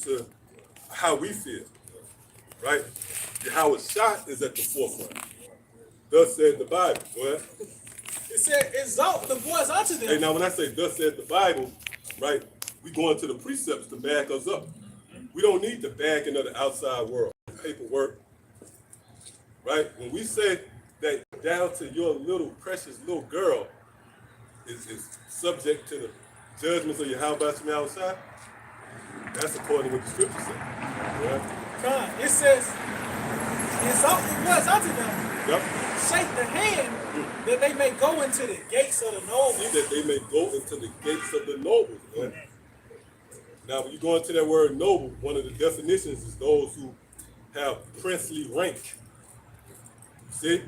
to how we feel, right? How it's shot is at the forefront. Thus said the Bible, boy. It said, exalt the voice unto them. Hey, now when I say thus said the Bible, right, we go into the precepts to back us up. We don't need the backing of the outside world, paperwork, right? When we say that down to your little precious little girl is subject to the judgments of your how about you outside, that's according to what the scripture says. Right? It says, exalt the voice unto them. Yep. Shake the hand that they may go into the gates of the nobles. See, that they may go into the gates of the nobles. Man. Now, when you go into that word noble, one of the definitions is those who have princely rank. See?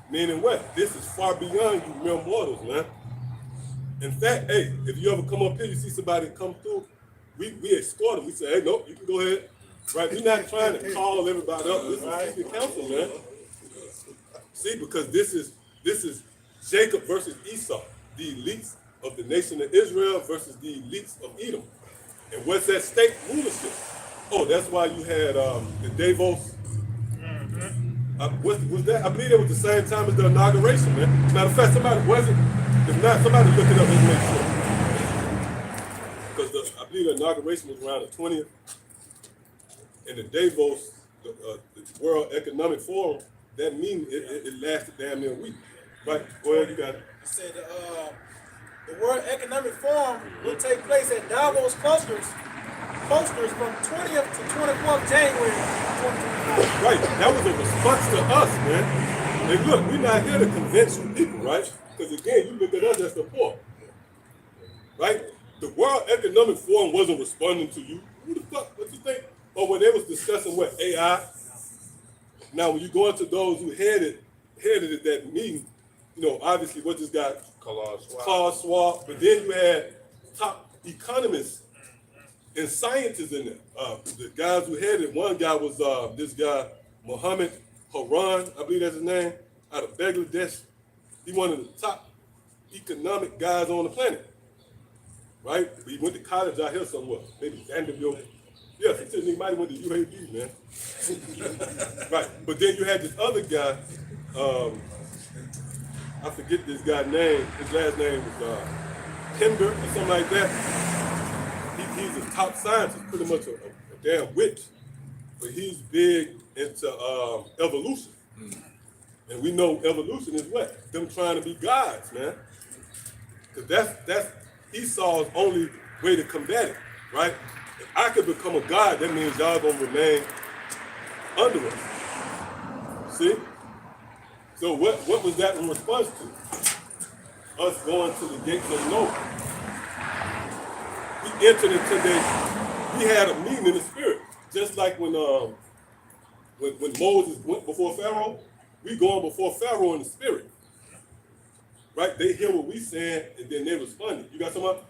Meaning what? This is far beyond you mere mortals, man. In fact, hey, if you ever come up here, you see somebody come through, we escort them. We say, hey, nope, you can go ahead. Right? We're not trying to call everybody up. This is the council, man. See, because this is Jacob versus Esau, the elites of the nation of Israel versus the elites of Edom. And what's at stake? Rulership. Oh, that's why you had the Davos. Was that? I believe it was the same time as the inauguration, man. Matter of fact, somebody was it? If not, somebody look it up and make sure. Because I believe the inauguration was around the 20th. And the Davos, the World Economic Forum, that meeting, it lasted damn near a week. Right? Go ahead, you got it. It said the World Economic Forum will take place at Davos Coasters from 20th to 24th January 2025. Right, that was a response to us, man. And look, we're not here to convince you people, right? Because again, you look at us as the poor. Right? The World Economic Forum wasn't responding to you. Who the fuck, what you think? Or when they was discussing what, AI? Now, when you go into those who headed at that meeting, you know, obviously what this guy, Klaus Schwab, but then you had top economists and scientists in there. The guys who headed, one guy was this guy, Mohammed Haran, I believe that's his name, out of Bangladesh. He's one of the top economic guys on the planet, right? He went to college out here somewhere, maybe Vanderbilt. Yes, he said he might have went to UAB, man. Right, but then you had this other guy, I forget this guy's name, his last name was Hinder or something like that. He's a top scientist, pretty much a damn witch, but he's big into evolution. And we know evolution is what? Them trying to be gods, man. Because that's Esau's only way to combat it, right? If I could become a god, that means y'all gonna remain under us. See? So what was that in response to? Us going to the gates of Noah. We entered into we had a meeting in the spirit. Just like when Moses went before Pharaoh, we going before Pharaoh in the spirit. Right? They hear what we saying and then they responded. You got something?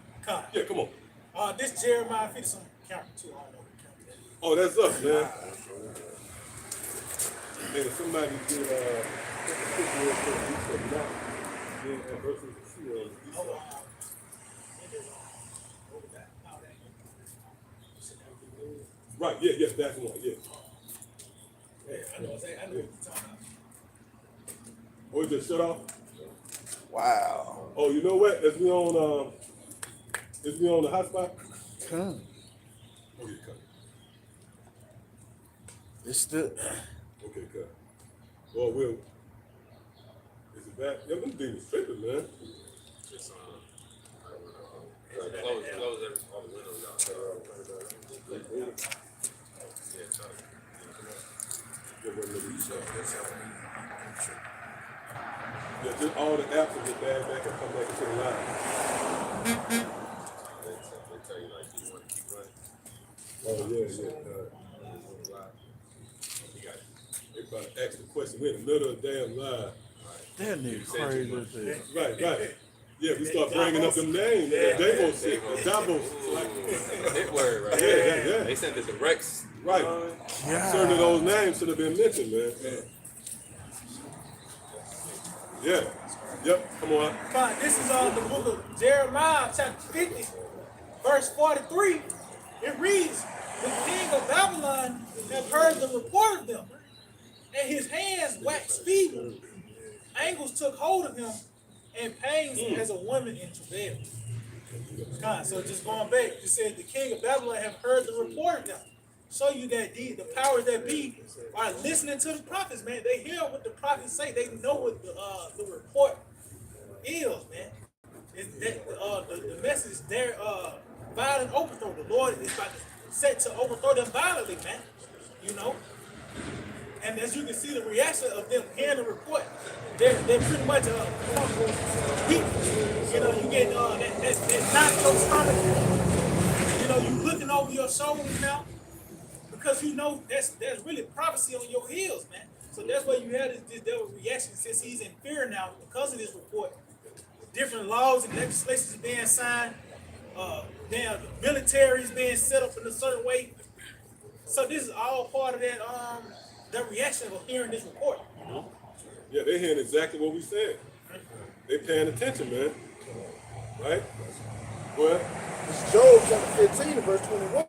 Yeah, come on. This Jeremiah 50 something count too. I don't know what count that is. Oh, that's us, man. Man, somebody did right, yeah, that's one, yeah. Yeah, I know what you're talking about. Oh, it just shut off? Wow. Oh, you know what? Is we on the hotspot? Come. Okay, cut. It's the. Okay, cut. Well, is it back? Yeah, them things tripping, man. Just close all the windows out. Yeah, just all the apps will get bad back and come back into the line. They tell you like you want to keep running. Oh, yeah. They about to ask the question. We're in the middle of the damn line. That nigga crazy as hell. Right. Yeah, we start bringing up them names. Davos shit. Davos. Hit word, right? Yeah. They sent it to Rex. Right. Certain of those names should have been mentioned, man. Yeah. Yep. Come on. This is the book of Jeremiah, chapter 50, verse 43. It reads heard the report of them, and his hands waxed feeble. Angles took hold of him, and pains as a woman in travail. So just going back, you said the king of Babylon have heard the report of them. Show you that the powers that be are listening to the prophets, man. They hear what the prophets say. They know what the report is, man. It's that the message there, violent overthrow. The Lord is about to set to overthrow them violently, man. You know. And as you can see, the reaction of them hearing the report, they're pretty much weak. You know, you get that knock in your stomach. You know, you looking over your shoulders now. Because you know there's really prophecy on your heels, man. So that's why you had this devil reaction since he's in fear now because of this report. Different laws and legislations being signed. Now the military is being set up in a certain way. So this is all part of that the reaction of hearing this report. You know? Yeah, they're hearing exactly what we said. They paying attention, man. Right? Well, It's Job chapter 15, verse 21.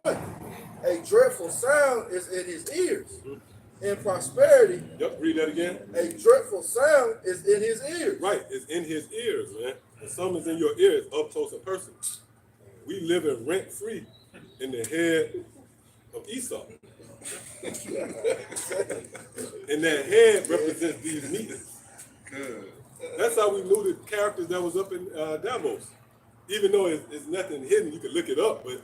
A dreadful sound is in his ears. In prosperity, yep, read that again. a dreadful sound is in his ears. Right, it's in his ears, man. And some is in your ears, up close and personal. We living rent free in the head of Esau. And that head represents these meetings. That's how we knew the characters that was up in Davos. Even though it's nothing hidden, you can look it up, but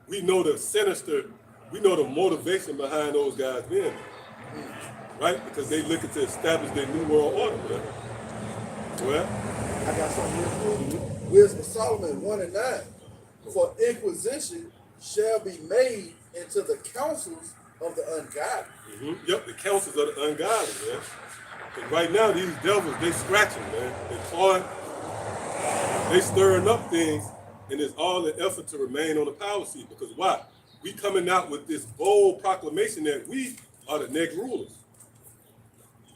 we know the sinister, we know the motivation behind those guys being there, right? Because they looking to establish their new world order, man. Well, I got something real cool. Wisdom of Solomon 1 and 9. For inquisition shall be made into the counsels of the ungodly. Yep, the counsels of the ungodly, man. Because right now, these devils, they scratching, man. They clawing, they stirring up things, and it's all an effort to remain on the power seat. Because why? We coming out with this bold proclamation that we are the next rulers.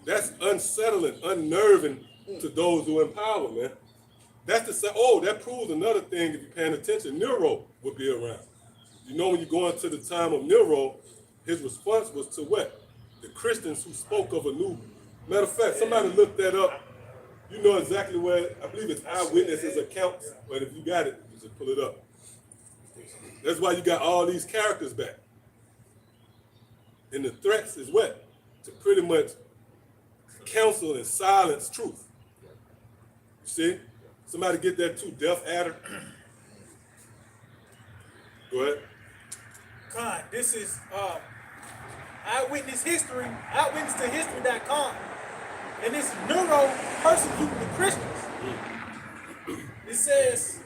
That's unsettling, unnerving to those who are in power, man. That's to say, oh, that proves another thing if you're paying attention. Nero would be around. You know, when you go into the time of Nero, his response was to what? The Christians who spoke of a new. Matter of fact, somebody looked that up. You know exactly where, I believe it's eyewitnesses accounts, but if you got it, you just pull it up. That's why you got all these characters back. And the threats is what? To pretty much counsel and silence truth. You see? Somebody get that too, Death Adder. Go ahead. God, this is eyewitness history, eyewitnesstohistory.com. And this is Nero persecuting the Christians. It says,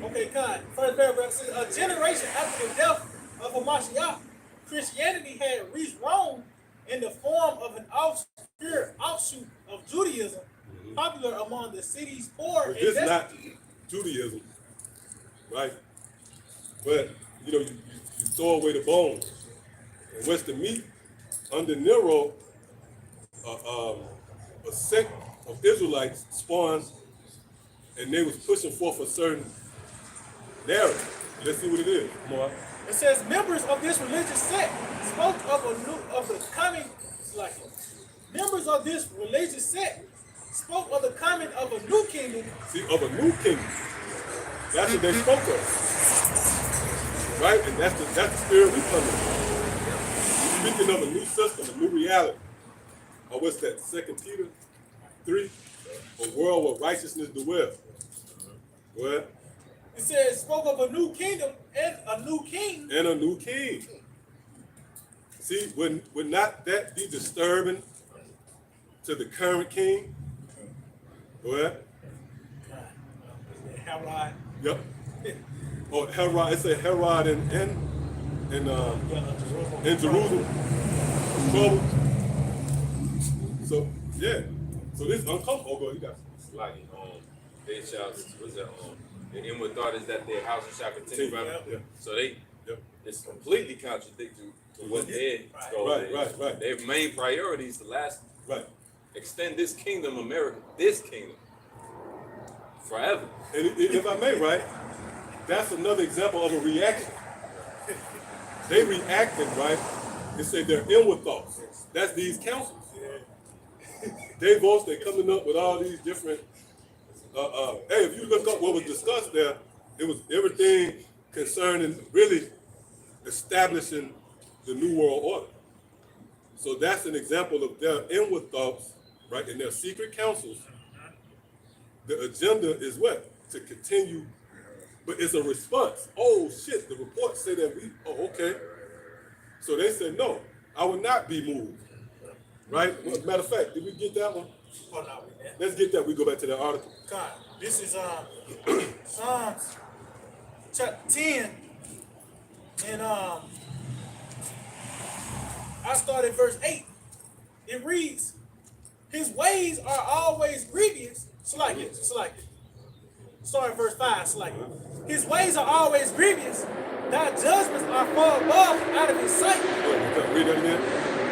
okay, God, first paragraph says, a generation after the death of Hamashiach, Christianity had reached Rome in the form of an obscure offshoot of Judaism, popular among the city's poor. It's not Judaism, right? But, you know, you throw away the bones. And what's the meat? Under Nero, a sect of Israelites spawned, and they was pushing forth a certain narrative. Let's see what it is. More. It says members of this religious sect spoke members of this religious sect spoke of the coming of a new kingdom. See, of a new kingdom. That's what they spoke of. Right? And that's the spirit we come in. Speaking of a new system, a new reality. Or what's that? 2 Peter 3? A world where righteousness dwells. What? It says spoke of a new kingdom and a new king. And a new king. See, would not that be disturbing to the current king? Go ahead. Herod. Yep. Oh, Herod. It's a Herod in Jerusalem. Trouble. So yeah. So this uncomfortable. Oh, go. You got Like, they shall, what's that, the inward thought is that their house shall continue, right? Yeah. So they, Yep. it's completely contradictory to what their goal is. Right. Their main priority is to Right. extend this kingdom, this kingdom, forever. And if I may, right, that's another example of a reaction. they reacting, right? They say their inward thoughts. That's these councils. They votes, they coming up with all these different. Hey, if you look up what was discussed there, it was everything concerning really establishing the New World Order. So that's an example of their inward thoughts, right? In their secret councils. The agenda is what? To continue, but it's a response. Oh shit, the reports say that okay. So they said, no, I will not be moved. Right? Well, matter of fact, did we get that one? Hold on with that. Let's get that. We go back to that article. God, this is Psalms chapter 10, and I start at verse 8. It reads, his ways are always grievous. Start at verse 5. His ways are always grievous. Thy judgments are far above out of his sight. Read that again.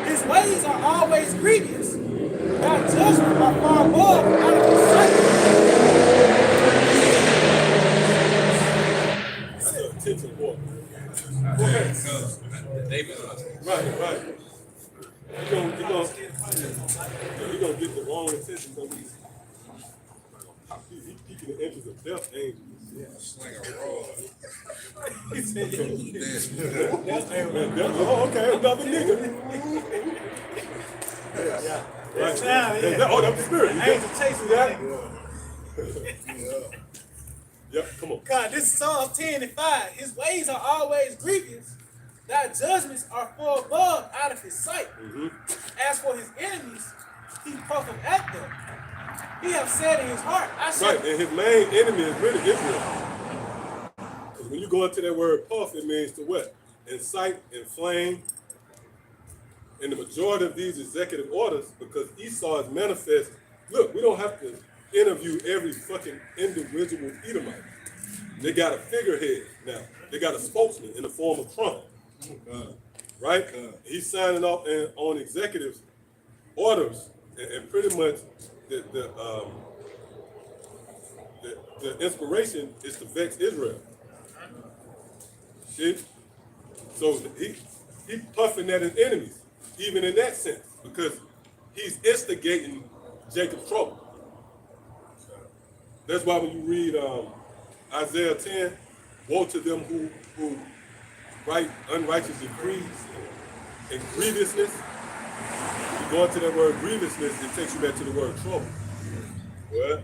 His ways are always grievous. Thy judgments are far above out of his sight. That's an attention boy. Right. You're gonna get the wrong attention. He's peeking the interest of death, ain't he? Sling a rod. He said, Oh, okay, another nigga. yeah. Right. Yeah. Oh, that's the spirit. Angel chasing that. Yeah, come on. God, this is Psalms 10 and 5. His ways are always grievous. Thy judgments are far above out of his sight. As for his enemies, he puffeth at them. He have said in his heart, I shall. Right, and his main enemy is really Israel. Because when you go into that word puff, it means to what? Incite, inflame. And the majority of these executive orders, because Esau is manifest, look, we don't have to interview every fucking individual Edomite. They got a figurehead now. They got a spokesman in the form of Trump. Right? He's signing off on executive orders, and pretty much the inspiration is to vex Israel. See? So he's puffing at his enemies, even in that sense, because he's instigating Jacob's trouble. That's why when you read Isaiah 10, woe to them who write unrighteous decrees and grievousness. You go into that word grievousness, it takes you back to the word trouble. What?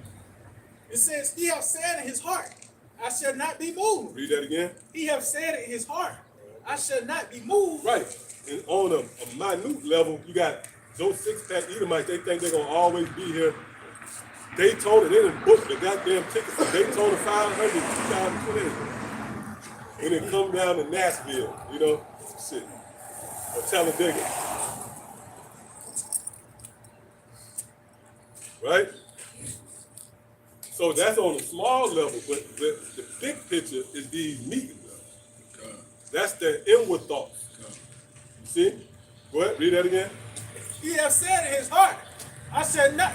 It says, he have said in his heart, I shall not be moved. Read that again. He have said in his heart, I shall not be moved. Right. And on a minute level, you got those six-pack Edomites, they think they're going to always be here. Daytona, they done booked the goddamn tickets for Daytona 500 2020. When it come down to Nashville, you know, shit. Or Talladega. Right? So that's on a small level, but the big picture is these meetings. That's their inward thoughts. You see? Go ahead, read that again. He have said in his heart, I shall not.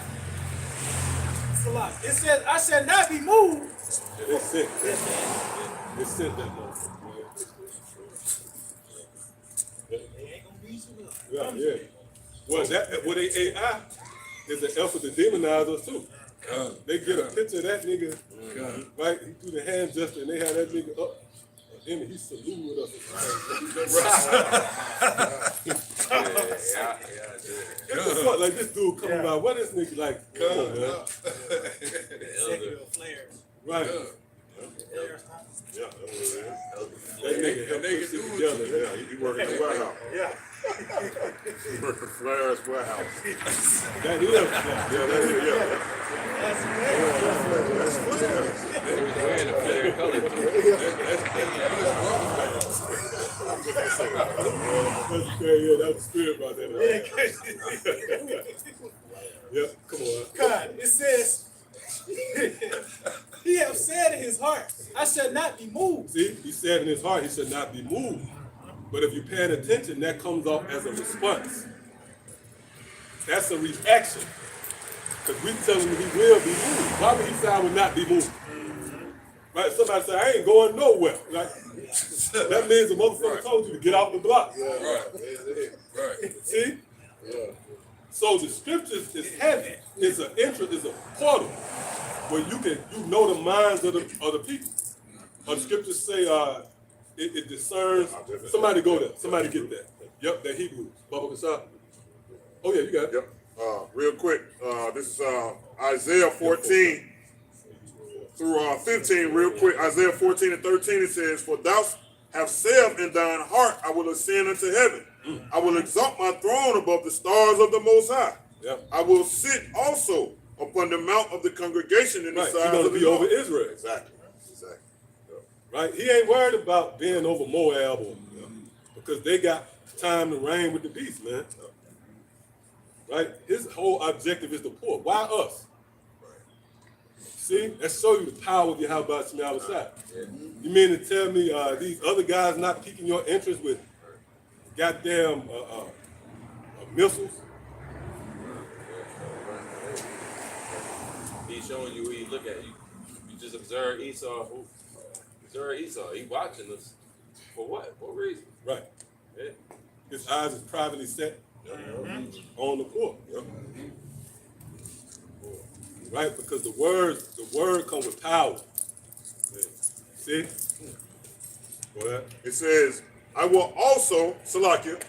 It says, I shall not be moved. Yeah, they sent that. They sent that motherfucker. Yeah. Well, they AI is an effort to demonize us too. They get a picture of that nigga, right? He threw the hand gesture and they had that nigga up. And he saluted us. It's the fuck, like this dude coming by. What is nigga like? Come on, man. Executive flares. Right. Yeah. That nigga helped us sit together. Yeah, he working in the warehouse. Yeah. He working for Flair's warehouse. That is. Yeah, that is. Yeah. Wearing a Flair color. That's crazy. Yeah, that was spirit about that. Yeah, come on. God, it says, he have said in his heart, I shall not be moved. See, he said in his heart he should not be moved. But if you're paying attention, that comes off as a response. That's a reaction. Because we tell him he will be moved. Why would he say I would not be moved? Right? Somebody say, I ain't going nowhere. Like, that means the motherfucker told you to get off the block. Right. See? Yeah. So the scriptures is heavy. It's an interest, it's a portal where you know the minds of the people. The scriptures say it discerns. Somebody go there. Somebody get that. Yep, that Hebrews. Bubba Kasha. Oh yeah, you got it. Yep. Real quick, this is Isaiah 14 through 15. Real quick, Isaiah 14 and 13. It says, "For thou hast said in thine heart, I will ascend unto heaven. I will exalt my throne above the stars of the Most High. Yep. I will sit also upon the mount of the congregation in the Right. sides He's gonna of the be over north." Israel. Exactly. Yep. Right? He ain't worried about being over Moab because they got time to reign with the beast, man. Right? His whole objective is the poor. Why us? See? Let's show you the power of Yahweh Shemel Shai. You mean to tell me these other guys not piquing your interest with goddamn missiles? He's showing you who you look at. You just observe Esau. Observe Esau. He watching us. For what? What reason? Right. Yeah. His eyes is privately set on the poor. Right? Because the word comes with power. See? Go ahead. It says, "I will also, Salakia,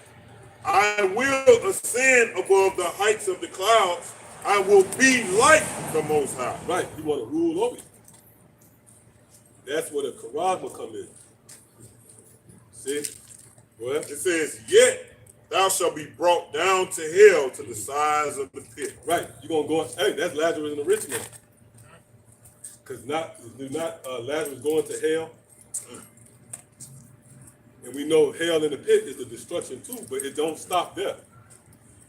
I will ascend above the heights of the clouds. I will be like the Most High." Right. You want to rule over you. That's where the charisma come in. See? What? It says, "Yet thou shalt be brought down to hell, to the sides of the pit." Right. You're going to go, hey, that's Lazarus and the rich man. Because Lazarus going to hell? And we know hell in the pit is the destruction too, but it don't stop there.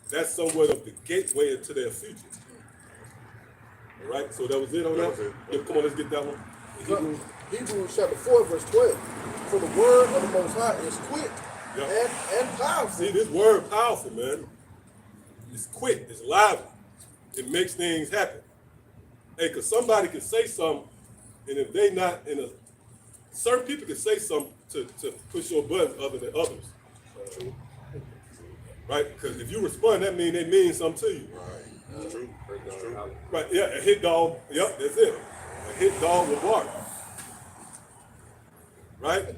That's somewhat of the gateway into their future. All right, so that was it on That that? was it. Yeah, come on, let's get that one. Hebrews chapter 4, verse 12. "For the word of the Most High is quick and powerful." See, this word powerful, man. It's quick, it's lively. It makes things happen. Hey, because somebody can say something, and if they not in a, certain people can say something to push your buttons other than others. Right? Because if you respond, that means they mean something to you. True. Right, yeah, a hit dog, yep, that's it. A hit dog will bark. Right?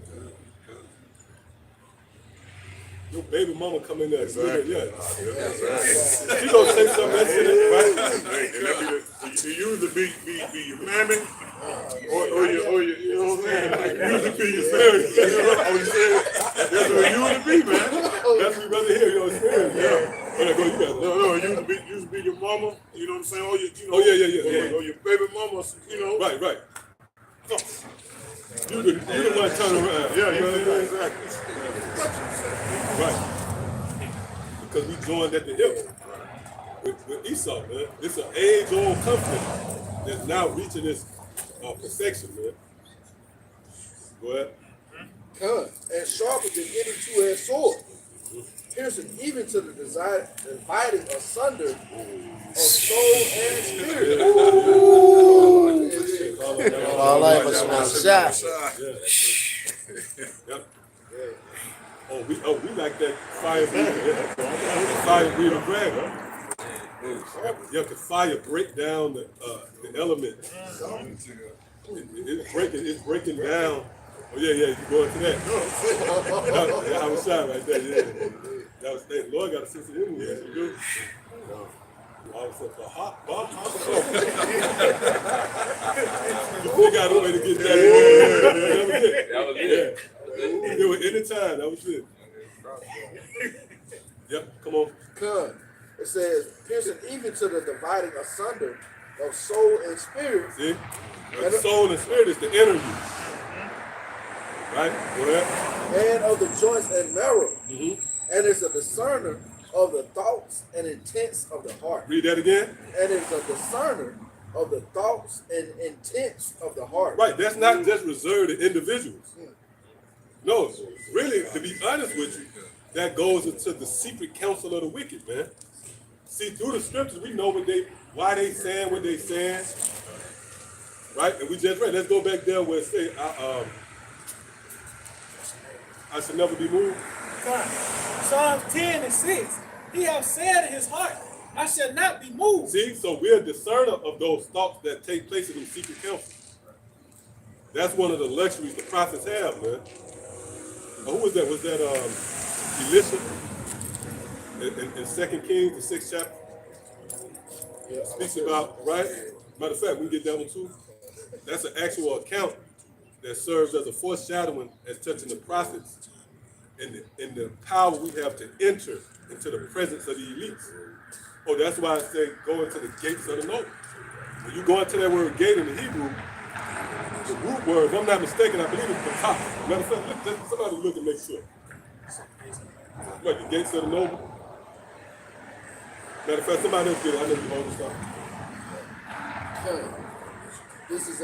Your baby mama come in there, Exactly. yeah. She gonna say something that's in it, right? Hey, and that be the, you usually be your mammy, or your, you know what I'm saying? Like, usually be your parents. You know what I'm saying? That's what it usually be, man. That's what we rather hear your experience, yeah. But I go, you got it. No, it usually be your mama. You know what I'm saying? Or your, you know, Oh, yeah. Or your baby mama. You know. Right. You the one turn around. Yeah, you know what I'm saying? Exactly. Right. Because we joined at the hip with Esau, man. It's an age-old conflict that's now reaching its perfection, man. Go ahead. Come, and sharper than any two-edged sword, piercing even to the dividing asunder of soul and spirit. All I ever smell shot. Yep. Oh, we like that fire breathing, fire breathing dragon. Yeah, cause fire break down the element. It's breaking down. Oh yeah, you going to that? Yeah, I was shot right there. Yeah, that was the Lord got a sense of humor. Yes, you do. I was like, hot bomb. You figure out a way to get that. That was it. It was anytime. That was it. Yep. Come on. Come, it says, piercing even to the dividing asunder of soul and spirit. See, the soul and spirit is the inner you. Right. Go ahead. And of the joints and marrow, and is a discerner of the thoughts and intents of the heart. Read that again. And is a discerner of the thoughts and intents of the heart. Right. That's not just reserved to individuals. No, really, to be honest with you, that goes into the secret counsel of the wicked, man. See, through the scriptures, we know why they saying what they saying. Right? And we just read. Let's go back there where it say, I should never be moved. Psalms 10 and 6. He have said in his heart, I shall not be moved. See, so we're a discerner of those thoughts that take place in the secret council. That's one of the luxuries the prophets have, man. Who was that? Was that Elisha in 2 Kings, the 6th chapter? Speaks about, right? Matter of fact, we get that one too. That's an actual account that serves as a foreshadowing as touching the prophets and the power we have to enter into the presence of the elites. Oh, that's why I say go into the gates of the noble. When you go into that word gate in the Hebrew, the root word, if I'm not mistaken, I believe it's the top. Matter of fact, let somebody look and make sure. Like the gates of the noble. Matter of fact, somebody else get it. I know you hold this up. Okay. This is 2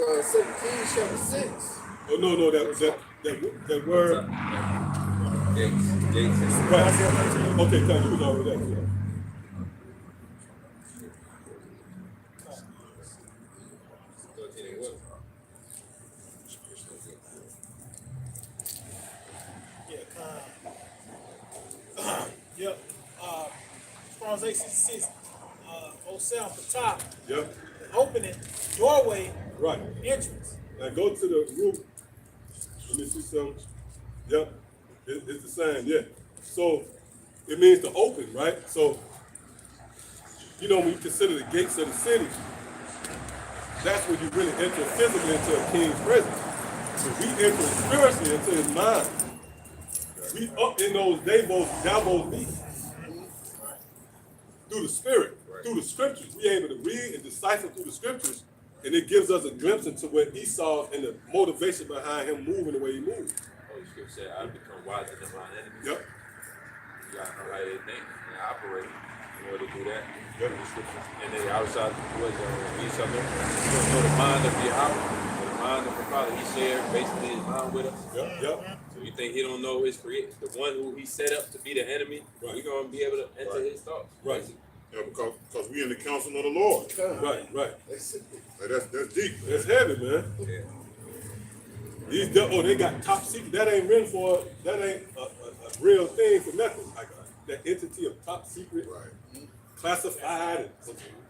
Kings chapter 6. Oh no, that word. Gates. Right. Okay, Tom, you was already there. Yep. Psalms 866. Osel for top. Yep. Opening doorway Right. entrance. Now go to the root. Let me see something. Yep. It's the same, yeah. So it means to open, right? So, you know, when you consider the gates of the city, that's when you really enter physically into a king's presence. So we enter spiritually into his mind. We up in those Davos meetings. Through the spirit, through the scriptures. We able to read and decipher through the scriptures, and it gives us a glimpse into what Esau and the motivation behind him moving the way he moved. Holy Scripture said, I become wiser than my enemies. Yep. You gotta know how they think and operate in order to do that. Yep. The scriptures. And then outside was each other. You know the mind of Yahweh, the mind of the Father. He shared basically his mind with us. Yep. So you think he don't know his creator, the one who he set up to be the enemy? Right. We're gonna be able to enter his thoughts. Right. Basically. Yeah, because we in the council of the Lord. Right. That's deep. That's heavy, man. Yeah. They got top secret. That ain't written for. That ain't a real thing for nothing. Like that entity of top secret, classified.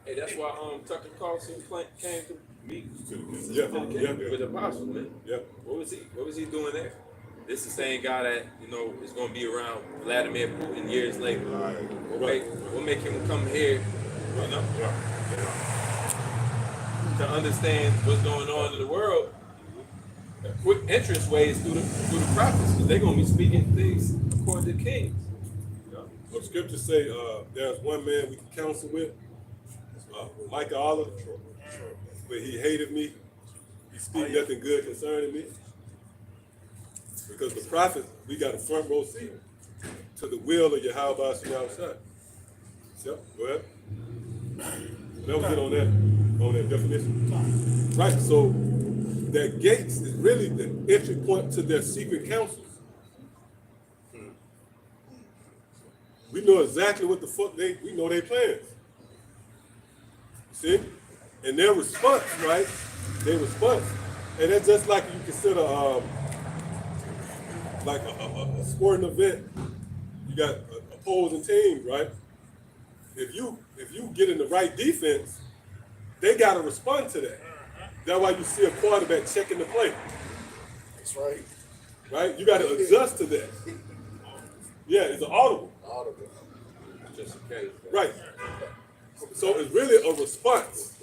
Hey, that's why Tucker Carlson came to meet with the apostle, man. Yeah. What was he doing there? This is the same guy that, you know, is going to be around Vladimir Putin years later. What make him come here, you know, to understand what's going on in the world? A quick entrance way is through the prophets, because they're going to be speaking things according to kings. The scriptures say there's one man we can counsel with, Micah Allah, but he hated me. He speak nothing good concerning me. Because the prophets, we got a front row seat to the will of Yahweh outside. Yep, go ahead. That was it on that definition. Right, so their gates is really the entry point to their secret councils. We know exactly what the fuck we know their plans. See? And their response, right? Their response. And that's just like you consider like a sporting event. You got opposing teams, right? If you get in the right defense, they gotta respond to that. That's why you see a quarterback checking the play. That's right. Right? You gotta adjust to that. Yeah, it's an audible. Just in case. Right. So it's really a response.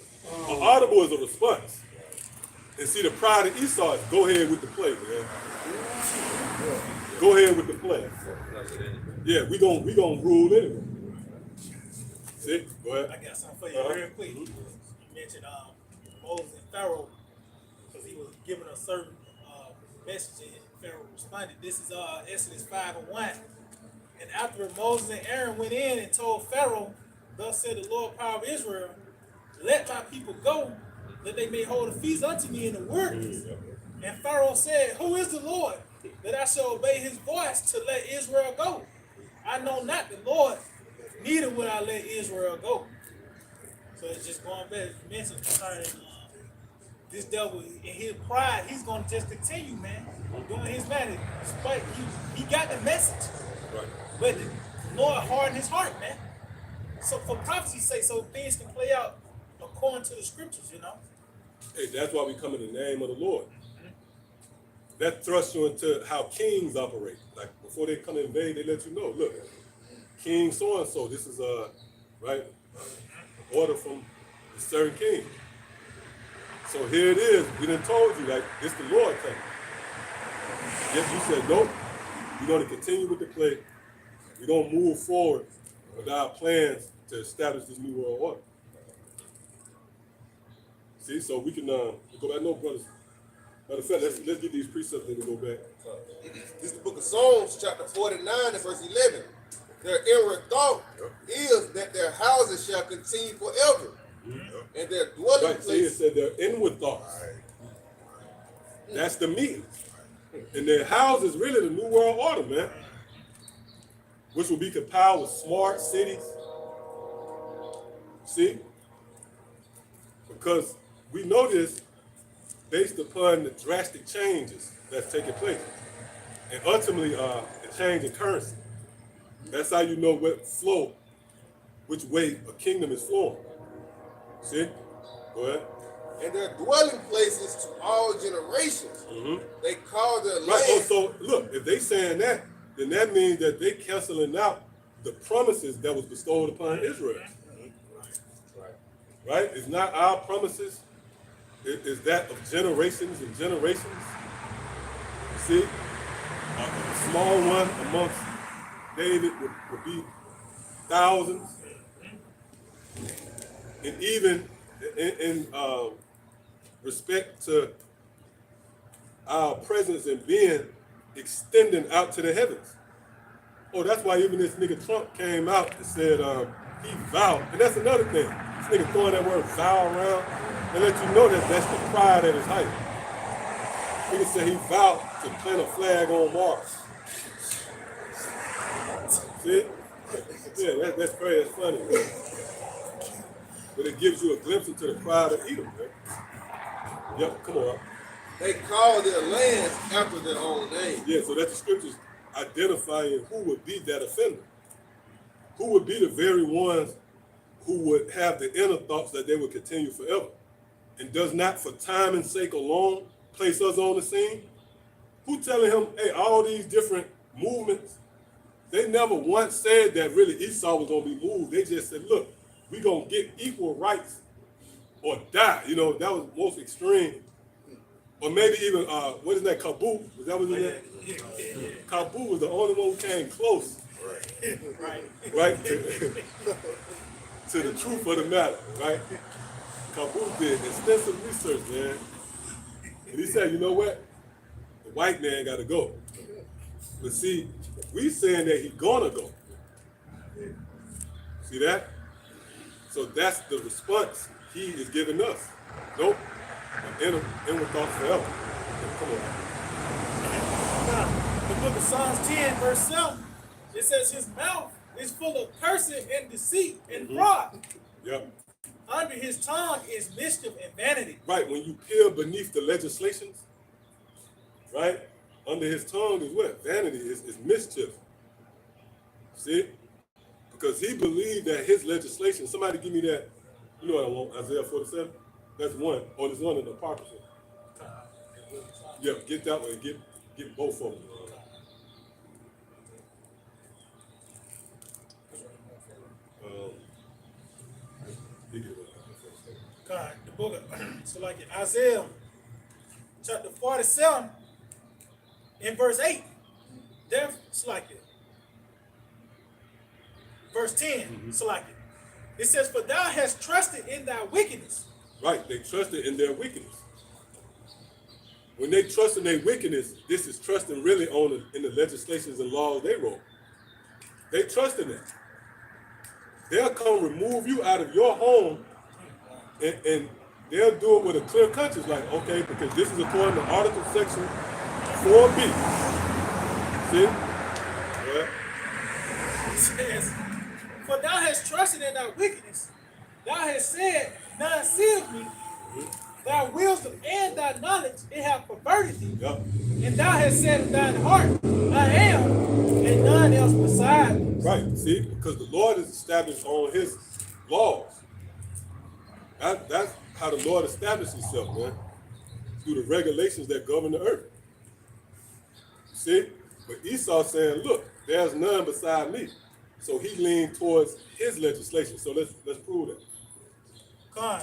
An audible is a response. And see, the pride of Esau is go ahead with the play, man. Go ahead with the play. Yeah, we gonna rule anyway. See? Go ahead. I got something for you real quick. You mentioned Moses and Pharaoh because he was given a certain message and Pharaoh responded. This is Exodus 5:1. And after Moses and Aaron went in and told Pharaoh, thus said the Lord power of Israel, let my people go, that they may hold a feast unto me in the wilderness. And Pharaoh said, who is the Lord, that I shall obey his voice to let Israel go? I know not the Lord, neither will I let Israel go. So it's just going back, you mentioned concerning this devil in his pride, he's gonna just continue, man, doing his man. Despite he got the message, Right. but the Lord hardened his heart, man. So for prophecy's sake, so things can play out according to the scriptures, you know. Hey, that's why we come in the name of the Lord. That thrusts you into how kings operate. Like before they come invade, they let you know, look, King so and so, this is right, order from a certain king. So here it is. We done told you, like, it's the Lord coming. Yet you said, nope, we're going to continue with the play. We're going to move forward with our plans to establish this new world order. See, so we can go back. No, brothers. Matter of fact, let's get these precepts and we go back. This is the book of Psalms, chapter 49 and verse 11. Their inward thought is that their houses shall continue forever, and their dwelling Right, see, it place. said their inward thoughts. That's the meeting. And their house is really the new world order, man. Which will be compiled with smart cities. See? Because we know this based upon the drastic changes that's taking place. And ultimately, the change in currency. That's how you know what flow, which way a kingdom is flowing. See? Go ahead. And their dwelling places to all generations. They call their land. Right. Oh, so look, if they saying that, then that means that they canceling out the promises that was bestowed upon Israel. Right? It's not our promises. It is that of generations and generations. See? A small one amongst David would be thousands. And even in respect to our presence and being extending out to the heavens. Oh, that's why even this nigga Trump came out and said he vowed. And that's another thing. This nigga throwing that word vow around and let you know that that's the pride at his height. Nigga said he vowed to plant a flag on Mars. See? Yeah, that's very that's funny. Man. But it gives you a glimpse into the pride of Edom, man. Yep, come on. They call their lands after their own name. Yeah, so that's the scriptures identifying who would be that offender. Who would be the very ones who would have the inner thoughts that they would continue forever. And does not for time and sake alone place us on the scene. Who telling him, hey, all these different movements, they never once said that really Esau was going to be moved. They just said, look, we're going to get equal rights or die. You know, that was most extreme. Or maybe even, what is that, Kabul? Was that what it was? Kabul was the only one who came close. Right? To the truth of the matter, right? Kabul did extensive research, man. And he said, you know what? The white man got to go. But see, we saying that he's gonna go. See that? So that's the response he is giving us. Nope. Inward thoughts forever. Come on. Now, the book of Psalms 10, verse 7, it says his mouth is full of cursing and deceit and fraud. Yep. Under his tongue is mischief and vanity. Right, when you peel beneath the legislations, right, under his tongue is what? Vanity is mischief. See? Because he believed that his legislation, somebody give me that, you know what I want, Isaiah 47? That's one. Oh, there's one in the Apocrypha. Yeah, get that one and get both of them. God, the book of, so like Isaiah chapter 47 in verse 8. There, it's like it. Verse 10, it's like it. It says, for thou hast trusted in thy wickedness. Right, they trusted in their wickedness. When they trust in their wickedness, this is trusting really in the legislations and laws they wrote. They trust in it. They'll come remove you out of your home and they'll do it with a clear conscience, like, okay, because this is according to Article Section 4B. See? Yeah. It says, for thou hast trusted in thy wickedness. Thou hast said, none seeth me. thy wisdom and thy knowledge, it hath perverted thee. Yep. And thou hast said in thine heart, I am, and none else beside me. Right. See, because the Lord is established on his laws. That's how the Lord established himself, man. Through the regulations that govern the earth. See? But Esau saying, look, there's none beside me. So he leaned towards his legislation. So let's prove that. Con,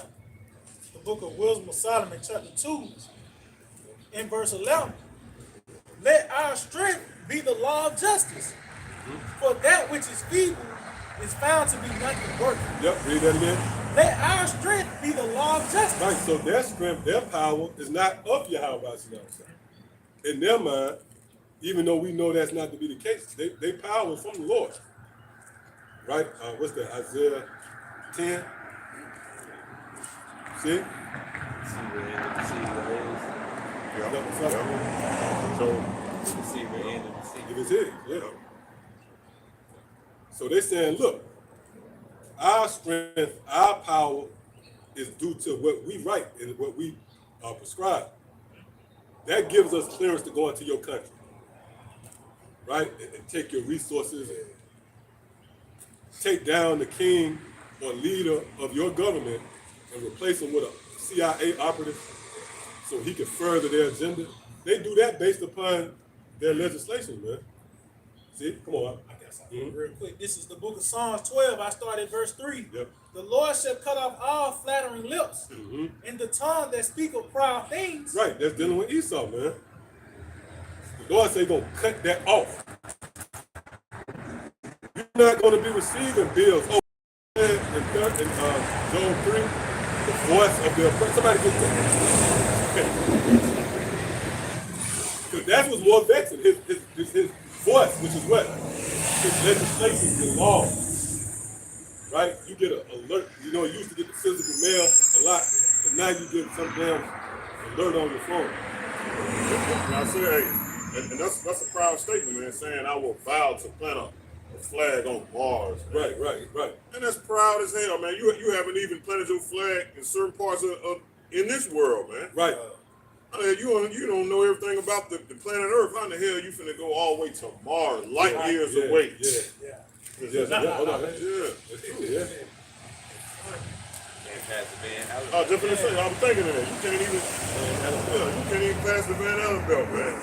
the book of Wisdom of Solomon, chapter 2, in verse 11. Let our strength be the law of justice, for that which is feeble is found to be nothing working. Yep, read that again. Let our strength be the law of justice. Right, so their strength, their power is not of Yahweh. In their mind, even though we know that's not to be the case, they power is from the Lord. Right? What's that? Isaiah 10. See? It is his, yeah. So they're saying, look, our strength, our power is due to what we write and what we prescribe. That gives us clearance to go into your country, right? And take your resources and take down the king or leader of your government and replace him with a CIA operative so he can further their agenda. They do that based upon their legislation, man. See? Come on. I got something real quick. This is the book of Psalms 12. I started verse 3. Yep. The Lord shall cut off all flattering lips, and the tongue that speak of proud things. Right, that's dealing with Esau, man. The Lord say he's going to cut that off. You're not going to be receiving bills. Oh, in Job 3, the voice of the oppressor. Somebody get that. Because that was more vexing. His voice, which is what? His legislation, the law. Right? You get an alert. You know, you used to get the physical mail a lot, but now you get some damn alert on your phone. And I say, and that's a proud statement, man, saying I will vow to plant a flag on Mars. Man. Right. And that's proud as hell, man. You haven't even planted your flag in certain parts of in this world, man. Right. I mean, you don't know everything about the planet Earth. How in the hell you finna go all the way to Mars, light years away? Yeah. Hold on. Yeah. That's true, yeah. Can't pass the van. I was just gonna say, I'm thinking of that. You can't even pass the Van Allen belt, man.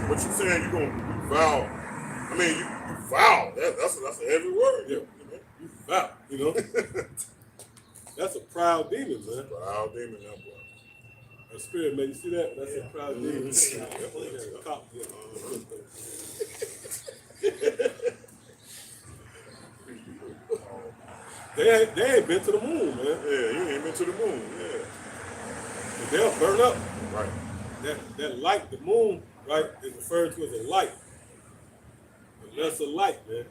But you saying you gonna vow? I mean, you vow. That's a heavy word. Yeah. You vow, you know. That's a proud demon, man. Proud demon, that boy. A spirit, man. You see that? That's a proud demon. Cop, They ain't been to the moon, man. Yeah, you ain't been to the moon. Yeah. But they'll burn up. Right. That light, the moon, right, is referred to as a light. A lesser light, man.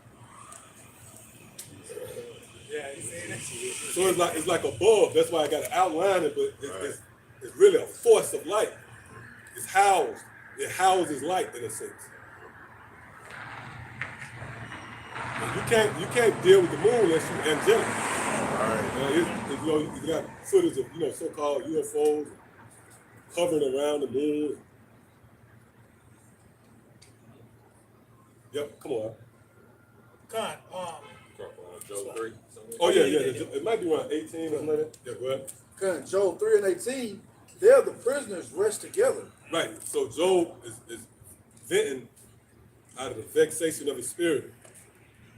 Yeah, you see that? So it's like a bulb. That's why I got to outline it, but it's really a force of light. It's housed. It houses light in a sense. And you can't deal with the moon unless you're angelic. You got footage of so-called UFOs hovering around the moon. Yep, come on. Con, Job 3. Oh yeah. It might be around 18 or something like that. Yeah, go ahead. Okay, Job 3 and 18, there the prisoners rest together. Right. So Job is venting out of the vexation of his spirit.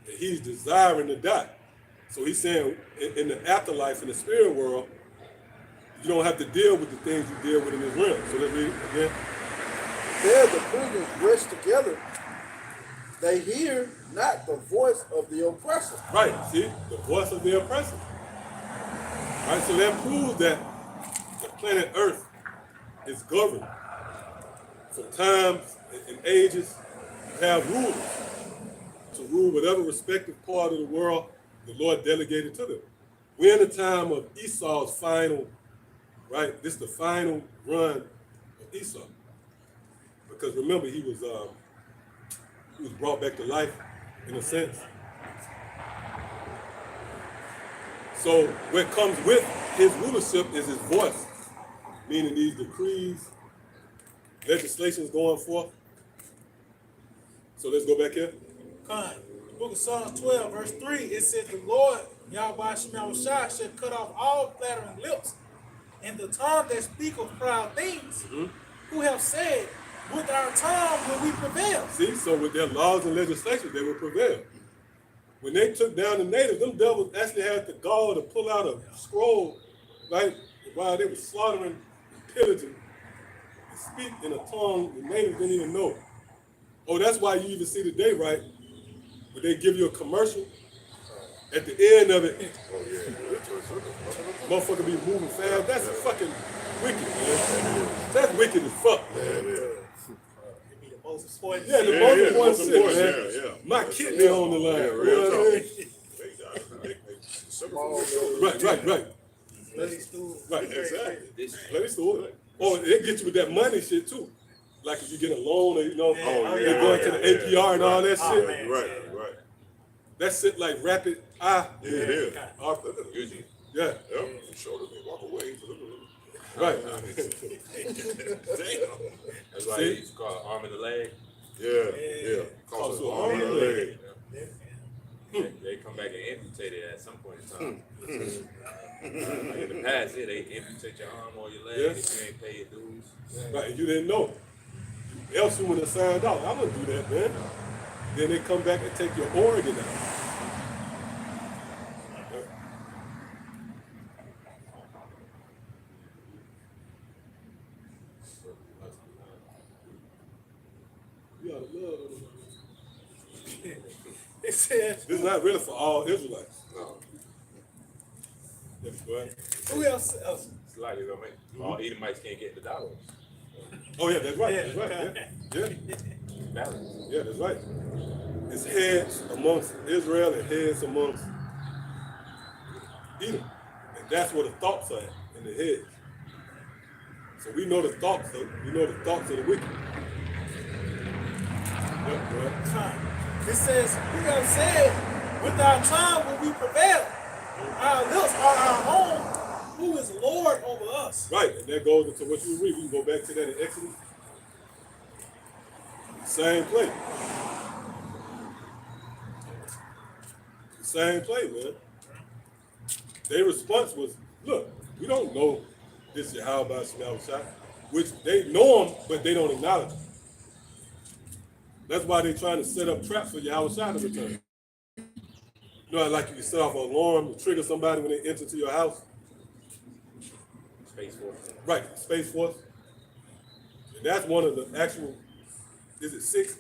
And he's desiring to die. So he's saying in the afterlife, in the spirit world, you don't have to deal with the things you deal with in this realm. So let's read it again. There the prisoners rest together. They hear not the voice of the oppressor. Right. See? The voice of the oppressor. Right. So that proves that the planet Earth is governed. For times and ages, you have rulers to rule whatever respective part of the world the Lord delegated to them. We're in the time of Esau's final, right? This is the final run of Esau. Because remember, he was brought back to life in a sense. So what comes with his rulership is his voice. meaning these decrees, legislations going forth. So let's go back here. Con. The book of Psalms 12, verse 3, it says, the Lord, Yahweh Shemel Shah, shall cut off all flattering lips, and the tongue that speak of proud things, who have said, with our tongue will we prevail. See, so with their laws and legislation, they would prevail. When they took down the natives, them devils actually had the gall to pull out a scroll, right? While they were slaughtering, pillaging, and speak in a tongue the natives didn't even know. Oh, that's why you even see today, right? When they give you a commercial, at the end of it, motherfucker be moving fast. That's fucking wicked, man. That's wicked as fuck. It be the most important. Yeah, the most important shit, man. My kidney on the line. You know what I mean? Right. Bloody stool. Right, exactly. Let me store it. Oh, it gets you with that money shit too. Like if you get a loan or you know, they're going to the APR and all that shit. Man. Right. That shit like rapid eye. Yeah, it is. Usually. Yeah. Yep. Show them they walk away. Right. Damn. That's why See? they used to call it arm in the leg. Yeah. Cause Call arm in the leg. They come back and amputate it at some point in time. Like in the past, they amputate your arm or your leg if you ain't pay your dues. Right, and you didn't know. Else you would have signed out. I'm gonna do that, man. Then they come back and take your organ out. You ought to love it. It says, This is not really for all Israelites. No. Yes, go ahead. who else? It's like, you know, all Edomites can't get the dollars. Oh yeah, that's right. Yeah. That's right. Yeah. Balance. Yeah, that's right. It's heads amongst Israel and heads amongst Edom. And that's where the thoughts are in the heads. So we know the thoughts of the wicked. Yep, go ahead. It says, who have said, with our tongue will we prevail. Our lips are our own. Who is Lord over us? Right, and that goes into what you read. We can go back to that in Exodus. Same play. Same play, man. Their response was, look, we don't know this Yahweh Shemel Shah, which they know him, but they don't acknowledge him. That's why they're trying to set up traps for Yahweh Shah to return. You know, like you can set off an alarm to trigger somebody when they enter to your house. Space Force. Right, Space Force. And that's one of the actual, is it six?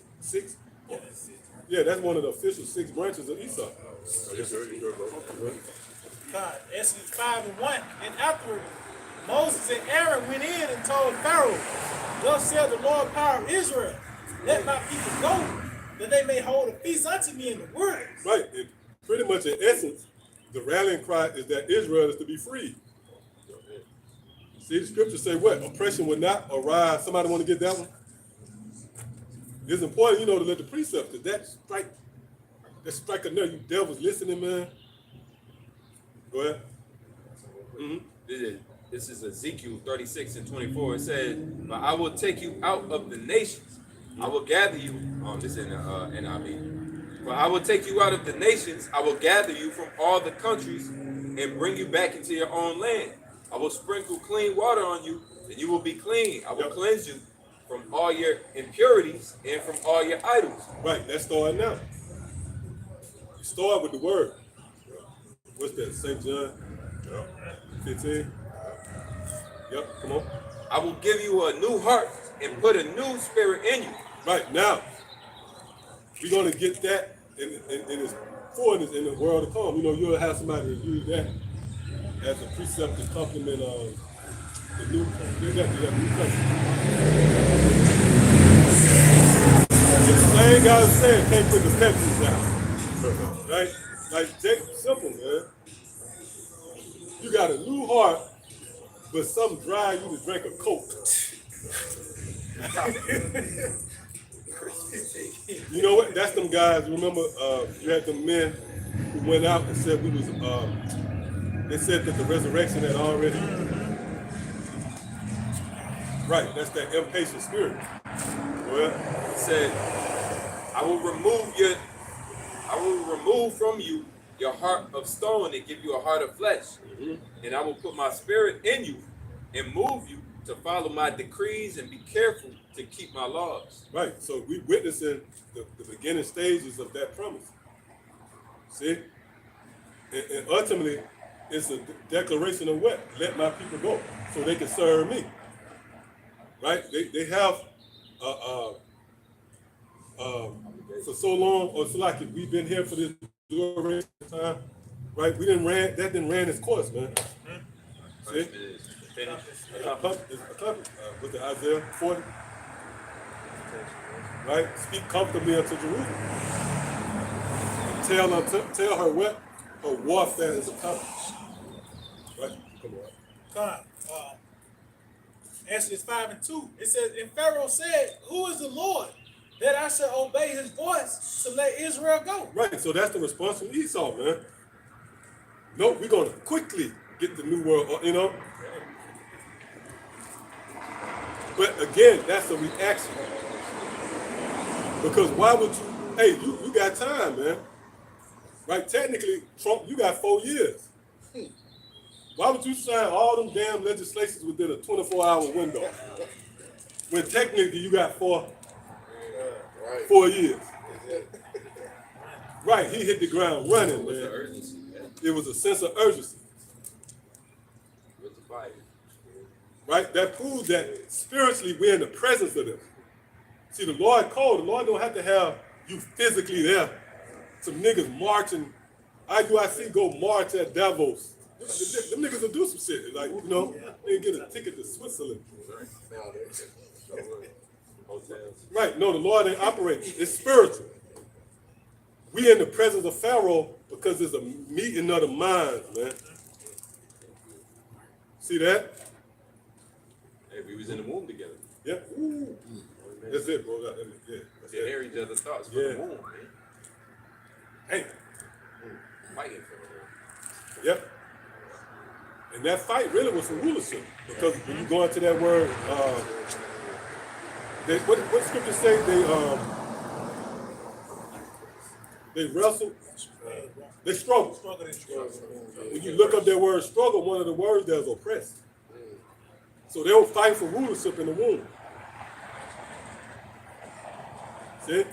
Yeah, that's one of the official 6 branches of Esau. Yes, sir. You heard, bro. God, Exodus 5:1. And afterward, Moses and Aaron went in and told Pharaoh, thus said the Lord power of Israel, let my people go, that they may hold a feast unto me in the wilderness. Right, and pretty much in essence, the rallying cry is that Israel is to be freed. See, the scriptures say what? Oppression would not arise. Somebody want to get that one? It's important, you know, to let the precepts, because that strike a nerve. You devils listening, man. Go ahead. This is Ezekiel 36:24. It says, but I will take you out of the nations. I will gather you. This in NIV. But I will take you out of the nations. I will gather you from all the countries and bring you back into your own land. I will sprinkle clean water on you, and you will be clean. I will cleanse you from all your impurities and from all your idols. Right, let's start now. You start with the word. What's that? St. John 15. Yep, come on. I will give you a new heart and put a new spirit in you. Right, now, we're going to get that in its fullness in the world to come. You know, you'll have somebody use that as a precept to complement the new country. The same guy saying can't put the Pepsi down. Right? Like, simple, man. You got a new heart, but something drive you to drink a Coke. You know what? That's them guys. Remember, you had them men who went out and said we was. They said that the resurrection had already Right, that's that impatient spirit. Well, It said, I will remove from you your heart of stone and give you a heart of flesh. And I will put my spirit in you and move you to follow my decrees and be careful to keep my laws. right. So we witnessing the beginning stages of that promise. See? And ultimately, it's a declaration of what? Let my people go so they can serve me. Right? They have for so long, or it's like we've been here for this duration of time, right? That didn't ran its course, man. See? With the Isaiah 40, right? Speak comfortably unto Jerusalem. And tell her what her warfare is accomplished. Right? Come on. Come on. Exodus 5:2. It says, and Pharaoh said, who is the Lord that I shall obey his voice to let Israel go? Right, so that's the response from Esau, man. No, we're going to quickly get the new world, you know. But again, that's a reaction. Because why would you, hey, you got time, man. Right, technically, Trump, you got 4 years. Why would you sign all them damn legislations within a 24-hour window? When technically you got 4 years. Right, he hit the ground running, man. It was a sense of urgency. Right, that proves that spiritually we're in the presence of them. See, the Lord called. The Lord don't have to have you physically there. Some niggas marching. IUIC go march at Davos. Them niggas will do some shit. Like, you know, they get a ticket to Switzerland. Right, no, the Lord ain't operating. It's spiritual. We in the presence of Pharaoh because there's a meeting of the minds, man. See that? Hey, we was in the womb together. Yeah. Ooh. That's it, bro. Yeah. They hear each other's thoughts from the womb, man. Hey. Fighting for the womb. Yep. And that fight really was for rulership. Because when you go into that word, what scripture say? They wrestle. They struggle. When you look up that word struggle, one of the words there is oppressed. So they will fight for rulership in the womb. See?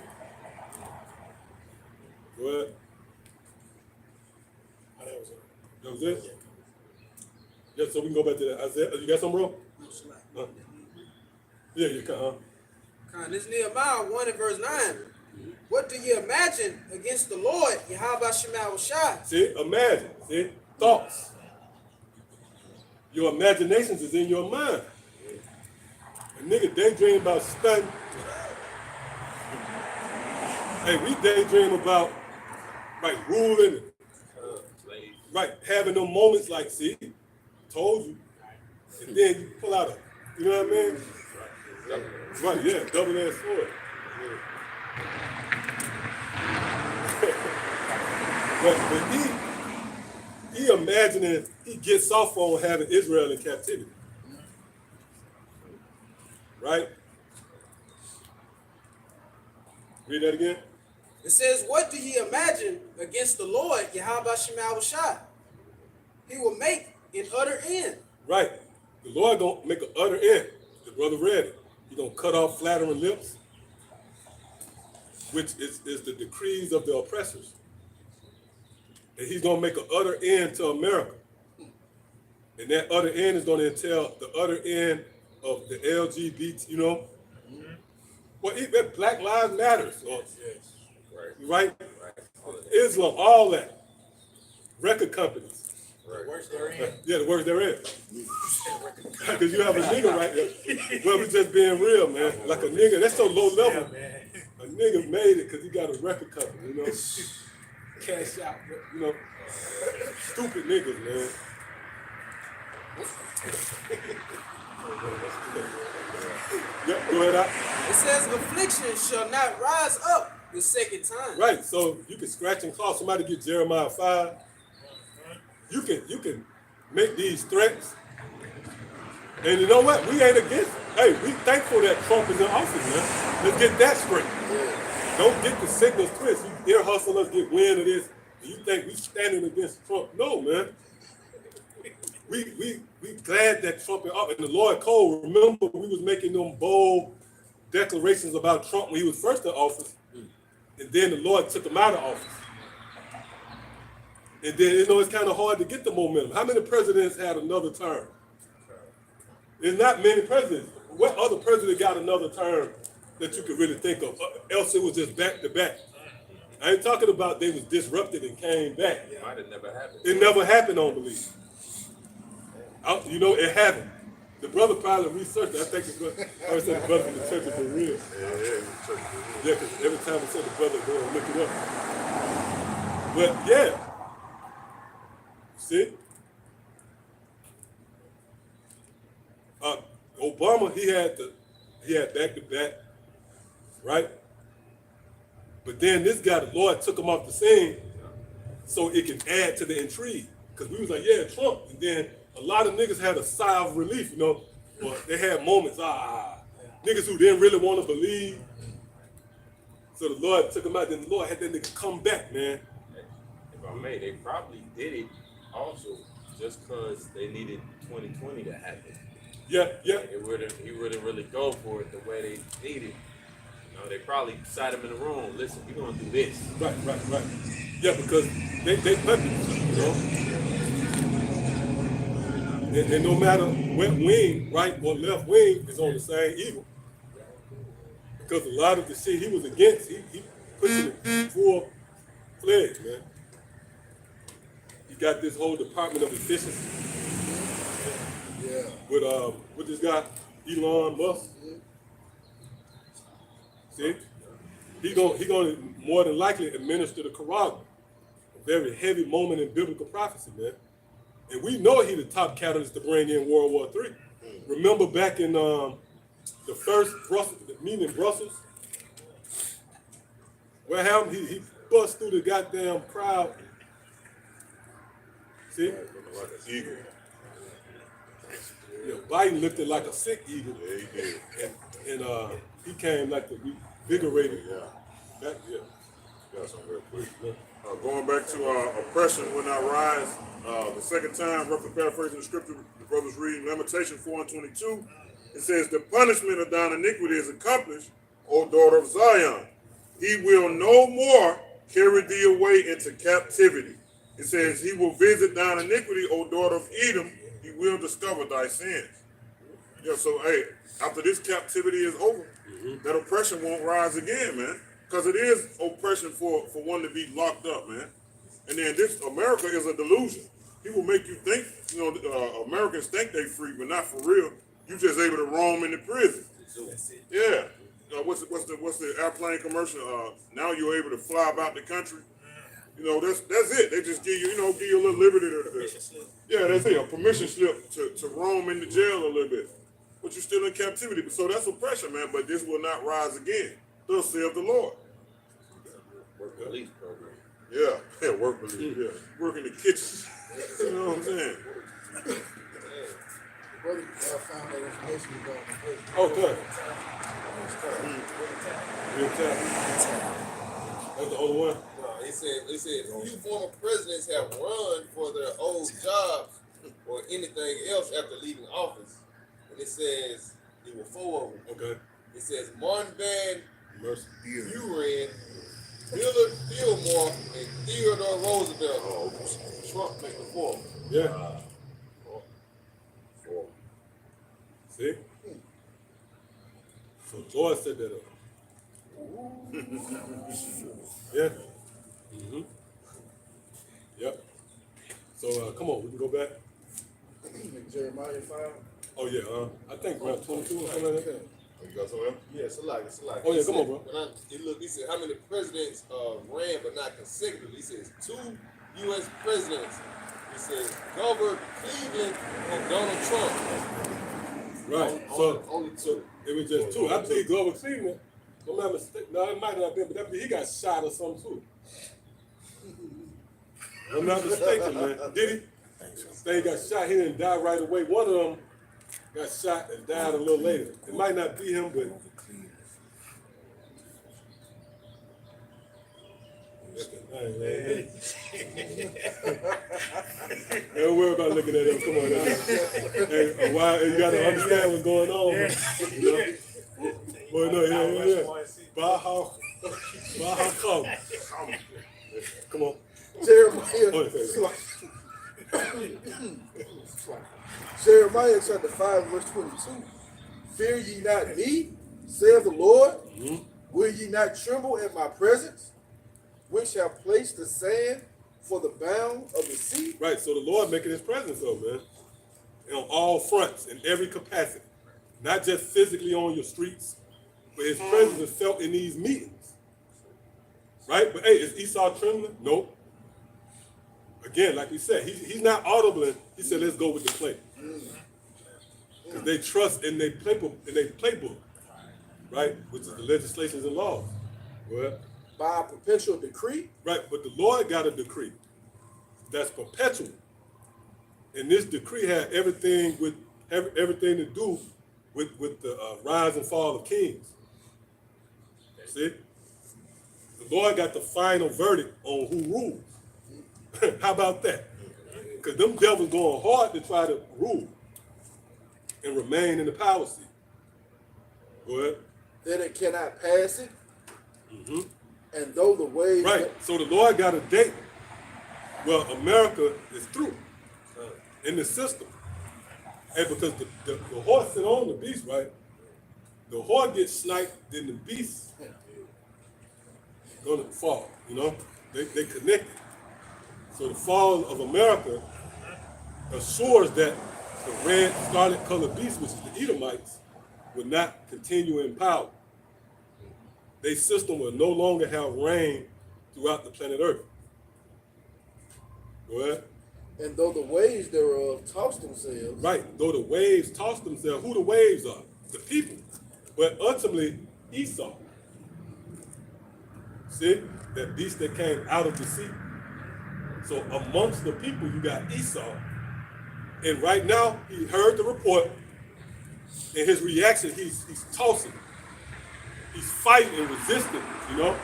Go ahead. That was it? Yeah, so we can go back to that. Isaiah. You got something, bro? Yeah, you can. This Nehemiah 1 and verse 9. What do you imagine against the Lord, Yahweh Shema Shai? See, imagine. See, thoughts. Your imaginations is in your mind. A nigga daydream about stunting. Hey, we daydream about like ruling, right? Having them moments like, see, told you, and then you pull out you know what I mean? Right, yeah, double-edged sword. But he imagining he gets off on having Israel in captivity. Right? Read that again. It says, what do ye imagine against the Lord, Yahweh Shema Shai? He will make an utter end. Right. The Lord gonna make an utter end. The brother read it. He gonna cut off flattering lips, which is the decrees of the oppressors. And he's gonna make an utter end to America. And that utter end is gonna entail the utter end of the LGBT, you know. Well, even Black Lives Matter. Right? Islam, all that. Record companies. Yeah, the worst they're in. Because you have a nigga right there. Well, we just being real, man. Like a nigga, that's so low level. A nigga made it because he got a record company, you know. Cash out, you know. Stupid niggas, man. Yep, go ahead out. It says, affliction shall not rise up the second time. Right, so you can scratch and claw. Somebody get Jeremiah 5. You can make these threats, And you know what? We ain't against. Hey, we thankful that Trump is in office, man. Let's get that straight. Don't get the signals twist. You ear hustle us, get wind of this. And you think we standing against Trump? No, man. We glad that Trump is up. And the Lord Cole, remember we was making them bold declarations about Trump when he was first in office. And then the Lord took him out of office. And then, you know, it's kind of hard to get the momentum. How many presidents had another term? There's not many presidents. What other president got another term that you could really think of? Else it was just back to back. I ain't talking about they was disrupted and came back. It might have never happened. It never happened, I don't believe. You know, it happened. The brother probably researched it. I think I said the brother from the church is for real. Yeah, because every time I said the brother, go and look it up. But yeah. See? Obama, he had back to back, right? But then this guy, the Lord took him off the scene so it can add to the intrigue. Because we was like, yeah, Trump. And then a lot of niggas had a sigh of relief, you know. But they had moments, niggas who didn't really want to believe. So the Lord took him out. Then the Lord had that nigga come back, man. If I may, they probably did it also just because they needed 2020 to happen. Yeah. He wouldn't really go for it the way they needed. You know, they probably sat him in the room. Listen, we're gonna do this. Right. Yeah, because they puppets, you know. And no matter what wing, right or left wing, is on the same evil. Because a lot of the shit he was against, he pushing it full fledged, man. He got this whole Department of Efficiency. Yeah. With this guy, Elon Musk. See? He gonna more than likely administer the Quran. A very heavy moment in biblical prophecy, man. And we know he the top catalyst to bring in World War III. Remember back in the first meeting in Brussels? What happened? He bust through the goddamn crowd. See? Like an eagle. Yeah, Biden looked like a sick eagle. Yeah, he did. And he came like the invigorated. Yeah. Got some real quick. Going back to oppression will not rise. The second time, roughly paraphrasing the scripture, the brothers reading Lamentation 4:22. It says, "The punishment of thine iniquity is accomplished, O daughter of Zion. He will no more carry thee away into captivity." It says, "He will visit thine iniquity, O daughter of Edom. He will discover thy sins." Yeah, so hey, after this captivity is over, that oppression won't rise again, man. Because it is oppression for one to be locked up, man. And then this America is a delusion. He will make you think, Americans think they free, but not for real. You just able to roam in the prison. Yeah. What's the airplane commercial? Now you're able to fly about the country. You know, that's it. They just give you a little liberty to yeah, that's it. A permission slip to roam in the jail a little bit. But you're still in captivity. So that's oppression, man. But this will not rise again. Thus saith the Lord. Work release program. Yeah, work release. Yeah, work in the kitchen. You know what I'm saying? Brother found that information about the prison. Oh, good. Real time. That's the only one. No, it said few former presidents have run for their old jobs or anything else after leaving office. And it says there were 4 of them. Okay. It says Martin Van Mercy. Buren, Willard Fillmore, and Theodore Roosevelt. Oh, Trump make the 4th. Yeah. See? So Lord set that up. Yeah. Yep. So come on, we can go back. Jeremiah 5. Oh yeah, I think around 22 or something like that. You got something else? Yeah, it's a lot. Oh yeah, come on, bro. He said how many presidents ran but not consecutively. He says 2 U.S. presidents. He says Grover Cleveland and Donald Trump. Right. Only 2. It was just 2. I believe Grover Cleveland. I'm not mistaken. No, it might not have been, but I believe he got shot or something too. I'm not mistaken, man. Did he? They got shot. He didn't die right away. One of them, got shot and died a little later. It might not be him, but don't worry about looking at him. Come on now. Hey, why you gotta understand what's going on, man. You know? Well, no, yeah. Baha come. Come on. Jeremiah, Oh, Jeremiah chapter 5, verse 22. Fear ye not me, saith the Lord. Will ye not tremble at my presence, which have placed the sand for the bound of the sea? Right, so the Lord making his presence up, man. On all fronts, in every capacity. Not just physically on your streets, but his presence is felt in these meetings. Right? But hey, is Esau trembling? Nope. Again, like we said, he's not audible. He said, let's go with the play. Because they trust in their playbook, right? Which is the legislations and laws. Well, By a perpetual decree? right, but the Lord got a decree that's perpetual. And this decree had everything to do with the rise and fall of kings. See? The Lord got the final verdict on who rules. How about that? Because them devils going hard to try to rule and remain in the power seat. Go ahead. That it cannot pass it. And though the waves... Right. So the Lord got a date. Well, America is through in the system. And because the horse sit on the beast, right? The horse gets sniped, then the beast gonna fall. You know? They connected. So the fall of America assures that the red scarlet colored beast, which is the Edomites, will not continue in power. Their system will no longer have reign throughout the planet Earth. Go ahead. And though the waves thereof toss themselves... Right, though the waves toss themselves, who the waves are? The people. But ultimately, Esau. See? That beast that came out of the sea. So amongst the people, you got Esau. And right now, he heard the report. And his reaction, he's tossing. He's fighting and resisting, you know?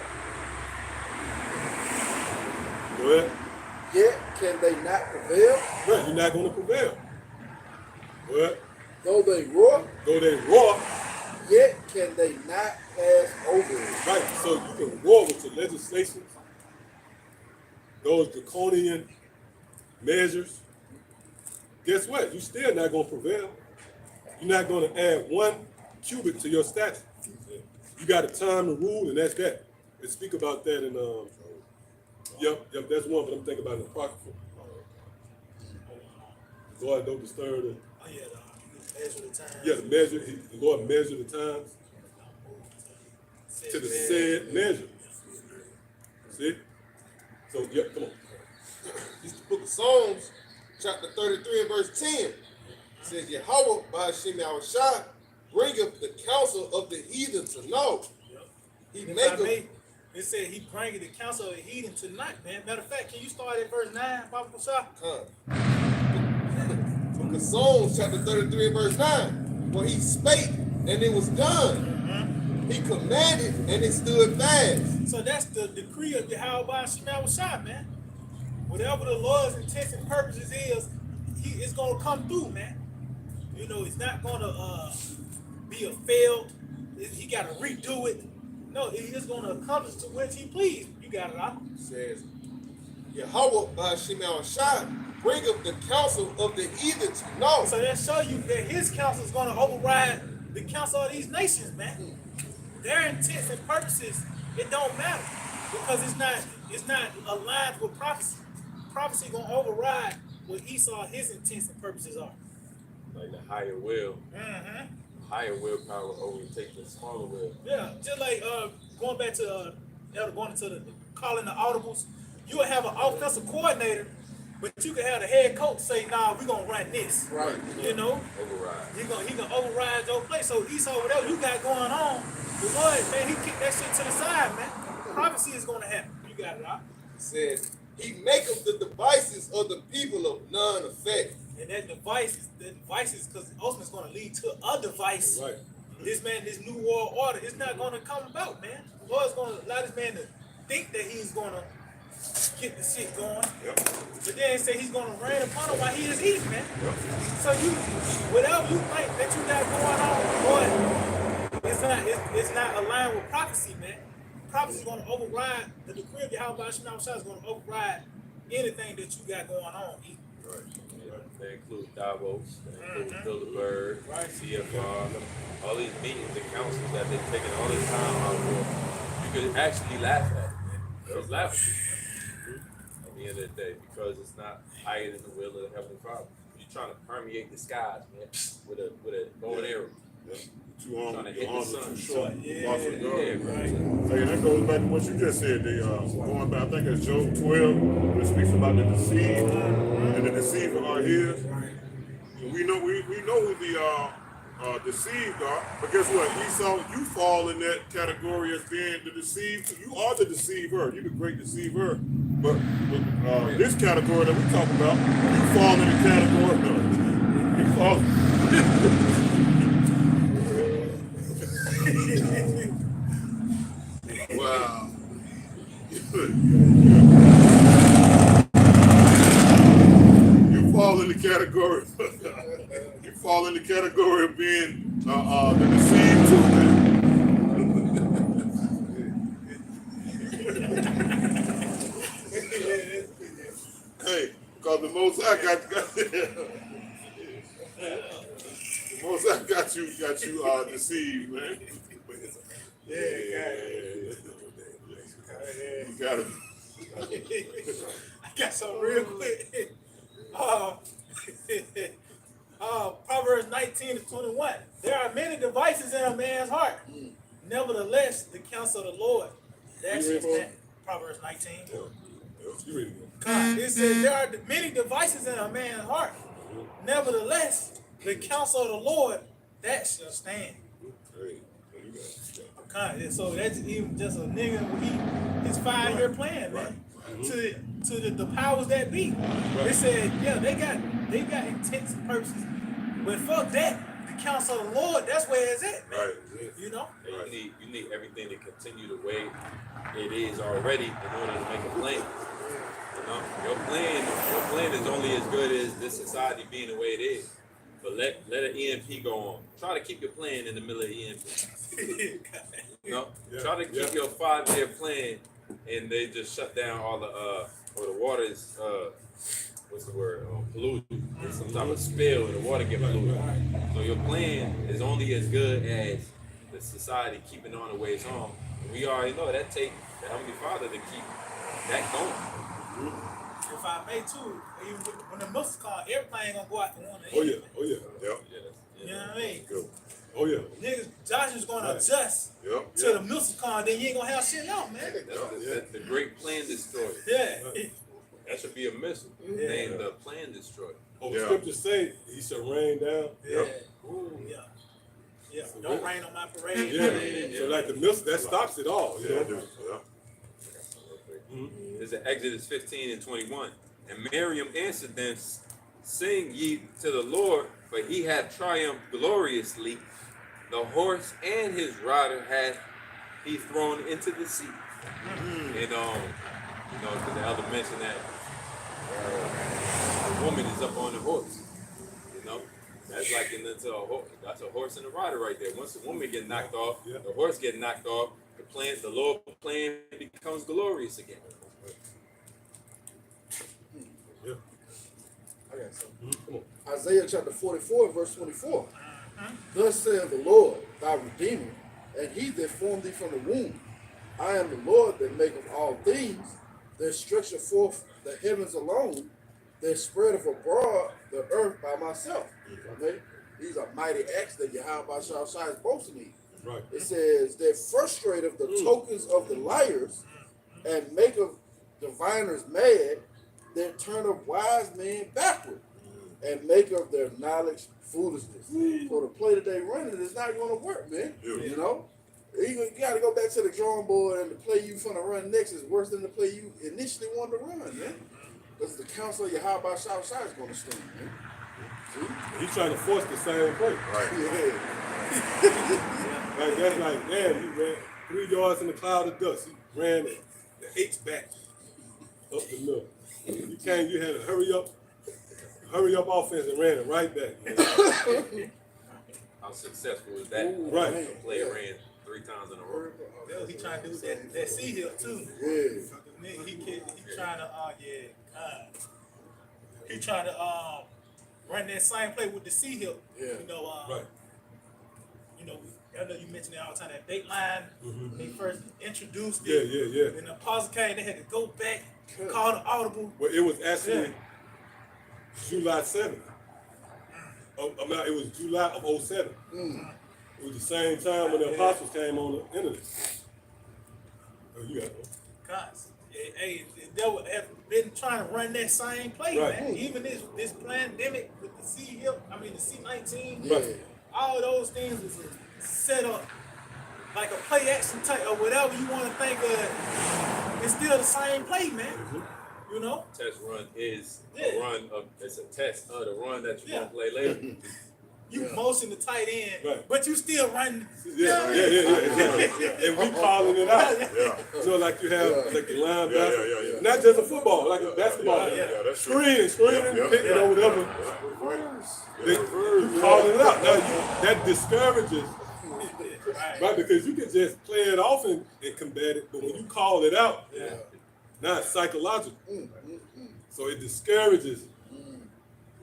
Go ahead. Yet can they not prevail? Right, you're not going to prevail. Go ahead. Though they roar, Yet can they not pass over it? right, so you can roar with your legislations, those draconian measures. Guess what? You're still not going to prevail. You're not going to add 1 cubit to your statute. You got a time to rule, and that's that. They speak about that in, yep, that's one, but I'm thinking about it in Apocrypha. The Lord don't disturb the, Oh yeah, the measure the time. yeah, the Lord measured the times to the said measure. See? So, yeah, come on. It's the book of Psalms, chapter 33 and verse 10. It says, Yahweh by Hashem Yahushua bringeth the counsel of the heathen to naught. He If I maketh... may, it said he bringeth the counsel of the heathen tonight, man. Matter of fact, can you start at verse 9, Papa Shah? Book of Psalms, chapter 33 and verse 9. For he spake, and it was done. He commanded, and it stood fast. So that's the decree of Yahweh Shema Shah, man. Whatever the Lord's intents and purposes is, it's gonna come through, man. You know, it's not gonna be a failed. He gotta redo it. No, he is gonna accomplish to which he pleased. You got it, huh? It says, Yahweh by Hashem Yahushua bringeth the counsel of the heathen to naught. So that show you that his counsel is gonna override the counsel of these nations, man. Their intents and purposes, it don't matter because it's not aligned with prophecy. Prophecy gonna override what Esau his intents and purposes are. Like the higher will, Mm-hmm. higher willpower overtake the smaller will. Yeah, just like going back to going into the calling the audibles, you would have an offensive coordinator, but you could have the head coach say, "Nah, we're gonna run this." Right. You know, Override. he gonna override your play. So Esau, whatever you got going on, the Lord, man, he kicked that shit to the side, man. Prophecy is gonna happen. You got it, huh? It says, he maketh the devices of the people of none effect. And that device is because ultimately it's going to lead to a device. Right. This new world order is not going to come about, man. The Lord's going to allow this man to think that he's going to get the shit going. Yep. But then say he's going to rain upon him while he is eating, man. Yep. So whatever you think that you got going on, boy, it's not aligned with prophecy, man. Prophecy is going to override the decree of Yahweh Shema is going to override anything that you got going on. Right. They include Davos, they include Bilderberg, CFR, all these meetings and councils that they're taking all this time out for. You could actually laugh at it, man. It's laughable at the end of the day because it's not higher than the will of the Heavenly Father. You're trying to permeate the skies, man, with a bow and arrow. Yeah. Too long, Trying to the hit the arms are sun. too short. Yeah, Lost of Yeah, God. right. Hey, that goes back to what you just said. Going back, I think it's Job 12, which speaks about the deceived, and the deceiver are his. And we know who the deceived are, but guess what? We saw you fall in that category as being the deceived. You are the deceiver. You're the great deceiver. But this category that we talk about, you fall in the category. No, you fall. Wow. You fall in the category. You fall in the category of being the deceived too, man. Hey, because the Most High got the Most High got you deceived, man. You got it. I got something real quick. Proverbs 19-21. There are many devices in a man's heart. Nevertheless, the counsel of the Lord, that shall stand. Proverbs 19. You ready? It says there are many devices in a man's heart. Nevertheless, the counsel of the Lord, that shall stand. So that's even just a nigga his 5-year plan, man. To the powers that be. They said, yeah, they got intents and purposes. But fuck that. The counsel of the Lord, that's where it's at, man. Right. You know? You need everything to continue the way it is already in order to make a plan. You know, your plan is only as good as this society being the way it is. But let an EMP go on. Try to keep your plan in the middle of the EMP. You know, try to keep your 5-year plan, and they just shut down all the or the water is what's the word? Polluted. There's some type of spill, and the water get polluted. So your plan is only as good as the society keeping on the way it's on. And we already know that take the Heavenly Father to keep that going. If I may too, even when the missiles call, everything gonna go out the window. Oh yeah. Yep. You know what I mean? Go. Oh yeah. Niggas, Josh is gonna adjust Yep. to the missile call, then you ain't gonna have shit out, man. That's the great plan destroyer. Yeah. That should be a missile named the plan destroyer. Oh, the scriptures say he shall rain down. Ooh, yeah. Yeah. Don't rain on my parade. Yeah. So like the missile that stops it all. You know? This is Exodus 15:21. And Miriam answered them, sing ye to the Lord, for he hath triumphed gloriously. The horse and his rider hath he thrown into the sea. And you know, because the elder mentioned that the woman is up on the horse. You know, that's like into a horse. That's a horse and a rider right there. Once the woman get knocked off, the horse get knocked off. The Lord plan becomes glorious again. I got something. Isaiah chapter 44, verse 24. Thus saith the Lord, thy Redeemer, and he that formed thee from the womb. I am the Lord that maketh all things, that stretcheth forth the heavens alone, that spreadeth abroad the earth by myself. Okay? These are mighty acts that Yahweh Shai is boasting in. Right. It says that frustrateth the tokens of the liars and maketh diviners mad, that turneth wise men backward and make of their knowledge foolishness. So the play that they running is not going to work, man. You know, you got to go back to the drawing board, and the play you finna run next is worse than the play you initially wanted to run, man. Because the counsel of Yahweh Shai is going to stand, man. He's trying to force the same play. Right. Like that's like, damn, he ran 3 yards in the cloud of dust. He ran the H back up the middle. You had to hurry up offense and ran it right back. Man. How successful was that? Right. The play ran 3 times in a row. He trying to do that C hill too. Yeah. He trying to he trying to run that same play with the C hill. Yeah. You know, Right. you know, I know you mentioned it all the time, that Dateline, when they first introduced Yeah, it. yeah. When the pause came, they had to go back, call the audible. Well, it was actually July 7th. It was July of 07. It was the same time when the apostles came on the internet. Oh, you got it. Guys, hey, they have been trying to run that same play, Right. man. Even this pandemic with the the C-19, Right. all those things was set up like a play action type or whatever you want to think of. It's still the same play, man. You know? Test run is Yeah. a run of it's a test of the run that you're gonna play later. You motion the tight end, Right. but you still running. Yeah. And we calling it out. Yeah. So like you have like the linebacker, Yeah. not just a football, like a basketball. Yeah, that's true. Screen, pick it or whatever. They calling it out. Now that discourages, right? Because you can just play it off and combat it, but when you call it out, now it's psychological. So it discourages.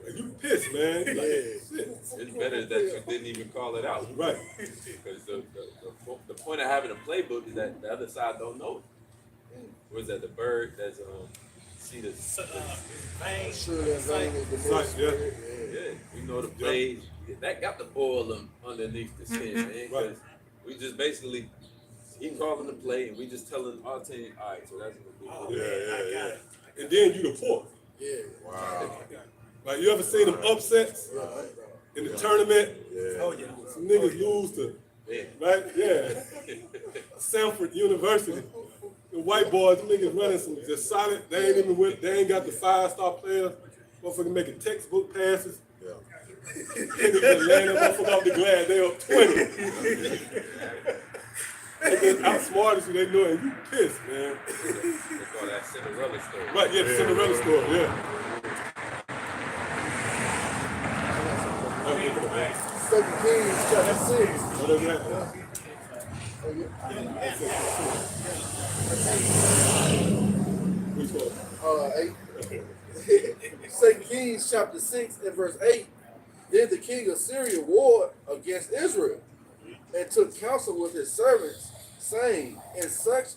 Like, you pissed, man. Like, shit. It's better that you didn't even call it out. Right. Because the point of having a playbook is that the other side don't know it. Was that the bird that's see the Bang. Sure, that vein is the Sight, most. yeah. yeah, we know the plays that got the boil them underneath the skin, man. Because Right. we just basically he calling the play and we just telling our team, all right, so that's what we do. Yeah. And then you the fourth. Yeah. Wow. Like you ever seen them upsets in the tournament? Oh yeah. Some niggas lose to, Yeah. right? Yeah. Sanford University. The white boys, them niggas running some just solid. They ain't even with. They ain't got the 5-star players. Motherfucker making textbook passes. Yeah. Niggas just laying that motherfucker off the glass. They up 20. They just outsmarted you. They know it. You pissed, man. They call that Cinderella story. Right? Yeah, the Cinderella story. Yeah. 2 Kings chapter 6. What is that? Which one? 8. 2 Kings chapter 6 and verse 8. Then the king of Syria warred against Israel and took counsel with his servants, saying, in such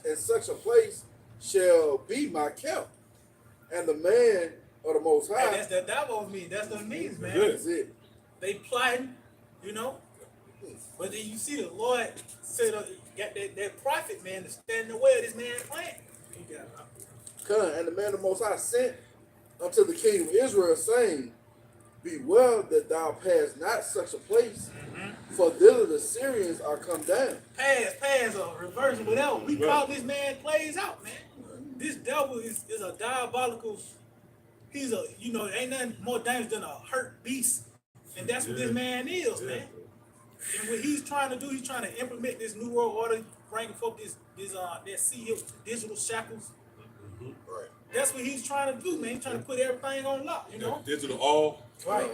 a place shall be my camp. And the man of the Most High, Hey, that what it means. That's what it means, man. Good. that's it. They plotting, you know. But then you see the Lord said, got that prophet man to stand in the way of this man's plan. And the man of the Most High sent unto the king of Israel, saying, beware that thou pass not such a place, for thither the Syrians are come down. Pass, or reverse, whatever. We call this man plays out, man. This devil is a diabolical. He's ain't nothing more dangerous than a hurt beast. And that's what this man is, man. And what he's trying to do, he's trying to implement this new world order, bringing forth that sea digital shackles. Right. That's what he's trying to do, man. He's trying to put everything on lock, you know? Digital all. Right.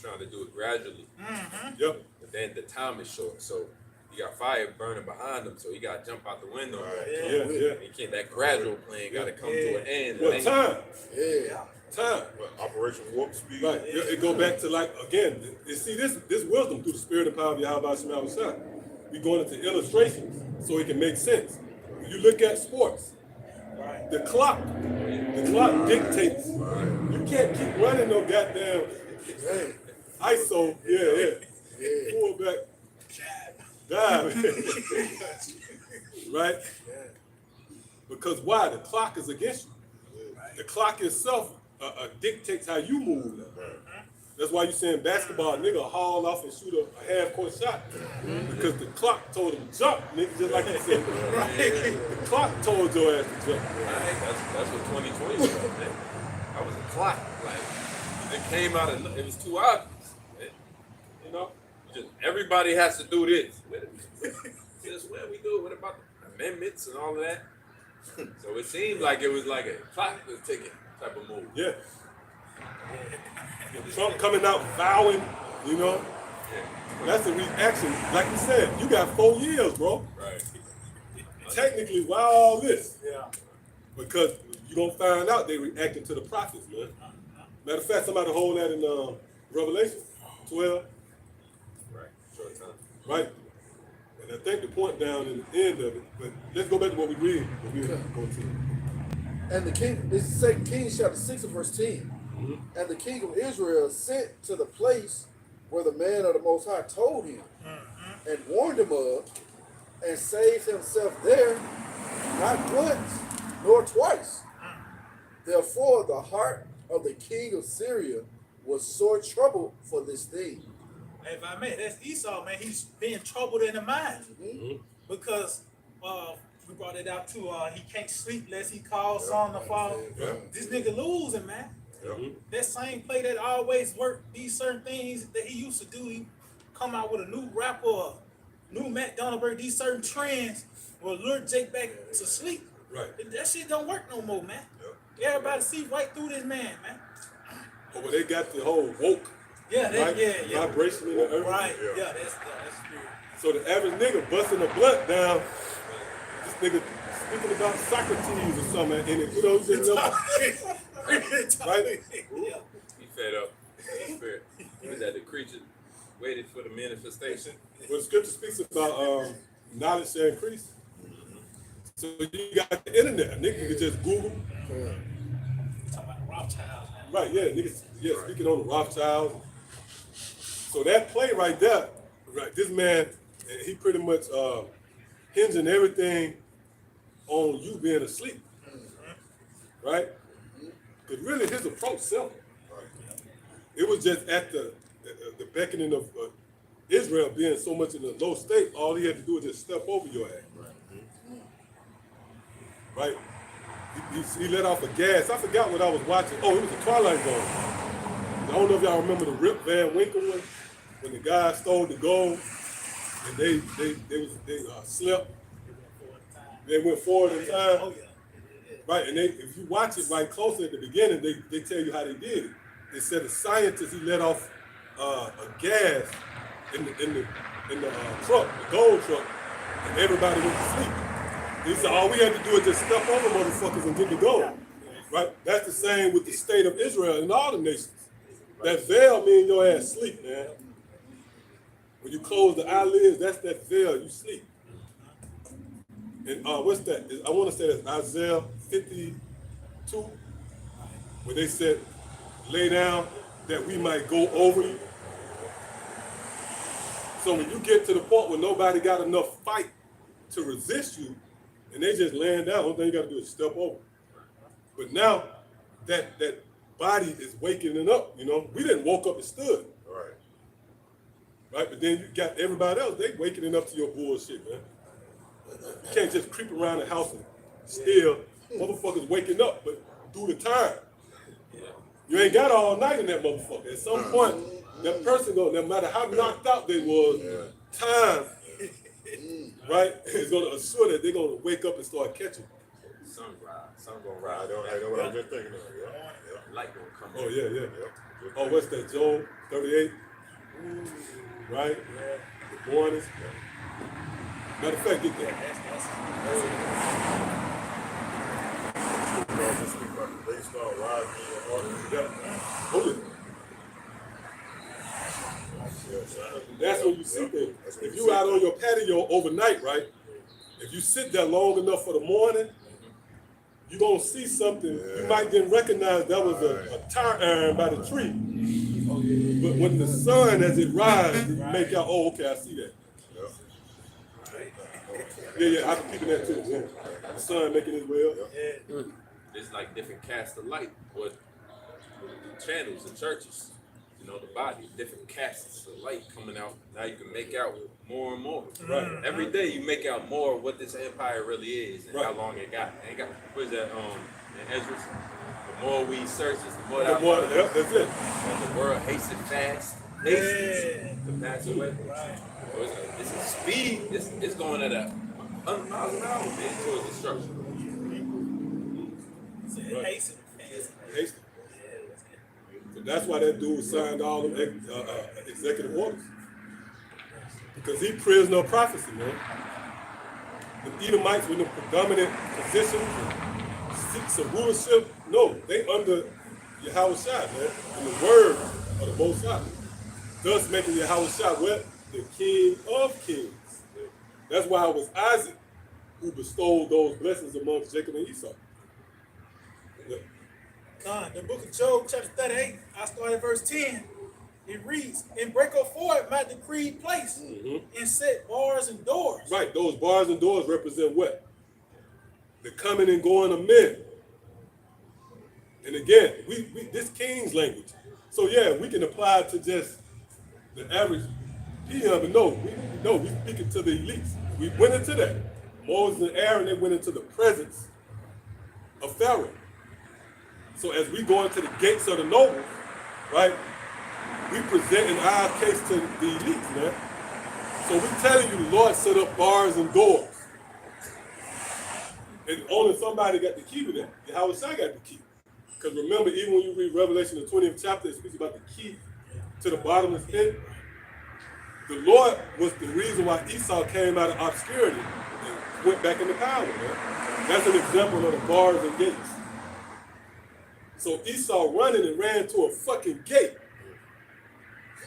Trying to do it gradually. Yep. But then the time is short, so you got fire burning behind him, so he got to jump out the window. Yeah. He can't. That gradual plan got to come to an end. What and time? Yeah. Time. Operation Warp Speed. Right. It go back to like again. You see this wisdom through the spirit and power of Yahweh Shema Shah. We going into illustrations so it can make sense. When you look at sports, the clock dictates. You can't keep running no goddamn ISO. Yeah. Pull back. Dive. Right? Because why? The clock is against you. The clock itself dictates how you move. That's why you saying basketball, nigga haul off and shoot a half-court shot. Because the clock told him jump, nigga, just like you said. The clock told your ass to jump. that's what 2020 was. Man. That was a clock. Like it came out of it was too obvious. You know, just everybody has to do this. Just what we do. What about the amendments and all of that? So it seemed like it was like a clock was ticking type of move. Yeah. Trump coming out vowing, you know, Yeah. that's a reaction. Like you said, you got 4 years, bro. Right. Technically, why all this? Yeah. Because you gonna find out they reacting to the prophets, man. Matter of fact, somebody hold that in Revelation 12, Right. Short time. right? And I think the point down in the end of it, but let's go back to what we read. What we go to. And the king, this is 2 Kings chapter 6 and verse 10. And the king of Israel sent to the place where the man of the Most High told him and warned him of, and saved himself there, not once nor twice. Therefore, the heart of the king of Syria was sore troubled for this thing. Hey, if I may, that's Esau, man. He's being troubled in the mind because we brought it out too. He can't sleep lest he calls on the fall. Yeah. This nigga losing, man. That same play that always worked, these certain things that he used to do, he come out with a new rapper, or new Matt Donalberg, these certain trends will lure Jake back to sleep. Right. That shit don't work no more, man. Everybody see right through this man, man. Oh, but they got the whole woke, Yeah, that, right? yeah. Vibration in the earth. Right, yeah, that's spirit. So the average nigga busting a blunt down, this nigga speaking about Socrates or something, and it, you know, just right? Yeah. He fed up. He fed. He was at the creature, waited for the manifestation. Well, the scripture speaks about knowledge shall increase. So you got the internet. A nigga can just Google. Talking about Rothschild, man. Right, yeah, niggas, speaking on the Rothschilds. So that play right there, right, this man, he pretty much hinging everything on you being asleep. Right? Because really his approach simple. It was just at the beckoning of Israel being so much in a low state, all he had to do was just step over your ass. Right? He let off a gas. I forgot what I was watching. Oh, it was a Twilight Zone. I don't know if y'all remember the Rip Van Winkle one, when the guy stole the gold and they slept. They went forward in time. Oh, yeah. Right, and if you watch it right closely at the beginning, they tell you how they did it. They said a scientist, he let off a gas in the truck, the gold truck, and everybody went to sleep. He said all we had to do is just step over motherfuckers and get the gold. Right? That's the same with the state of Israel and all the nations. That veil means your ass sleep, man. When you close the eyelids, that's that veil, you sleep. And what's that? I want to say that's Isaiah 52, where they said, lay down that we might go over you. So when you get to the point where nobody got enough fight to resist you, and they just laying down, only thing you got to do is step over. But now that body is waking up, you know, we didn't woke up and stood. Right? But then you got everybody else, they waking up to your bullshit, man. You can't just creep around the house and still motherfuckers waking up, but do the time. You ain't got all night in that motherfucker. At some point, that person no matter how knocked out they was, time, right, is gonna assure that they're gonna wake up and start catching. Sun gonna rise. I know what I was just thinking of. Light gonna come. Oh yeah. Oh, what's that? Joel 38, right? The mornings. Matter of fact, get that. They start rising in your heart. Yeah. Hold it. That's when you sit there. If you out on your patio overnight, right? If you sit there long enough for the morning, you're gonna see something. You might then recognize that was a tire iron by the tree. But when the sun, as it rises, you make out, oh, okay, I see that. Yeah, I've been keeping that too. Yeah. The sun making his way up. There's like different casts of light, what channels in churches. you know, the body, different casts of light coming out. Now you can make out more and more. Right. Every day you make out more of what this empire really is and Right. how long it got. It got what is that? In Ezra, the more we search it, the more The that more, yep, that's it. the world hates it fast. Hastens to pass away. So it's a speed. It's going at 100 miles an hour, man, towards destruction. Right. Hasten. Hasty. So that's why that dude signed all them executive orders. Because he prisoner of prophecy, man. The Edomites were in the predominant positions and seats of rulership. No, they under Yahweh Shai, man. And the word of the Most High. Thus making Yahweh Shai what? The King of Kings. That's why it was Isaac who bestowed those blessings amongst Jacob and Esau. Yeah. The book of Job, chapter 38, I started verse 10. It reads, and break up forward my decreed place, and set bars and doors. Right, those bars and doors represent what? The coming and going of men. And again, we this king's language. So yeah, we can apply it to just the average PM, but no, we speaking to the elites. We went into that. Moses and Aaron, they went into the presence of Pharaoh. So as we go into the gates of the nobles, right, we presenting our case to the elites, man. So we telling you the Lord set up bars and doors. And only somebody got the key to that. Yahweh Shai got the key. Because remember, even when you read Revelation, the 20th chapter, it speaks about the key to the bottomless pit. The Lord was the reason why Esau came out of obscurity and went back into power, man. That's an example of the bars and gates. So Esau running and ran to a fucking gate.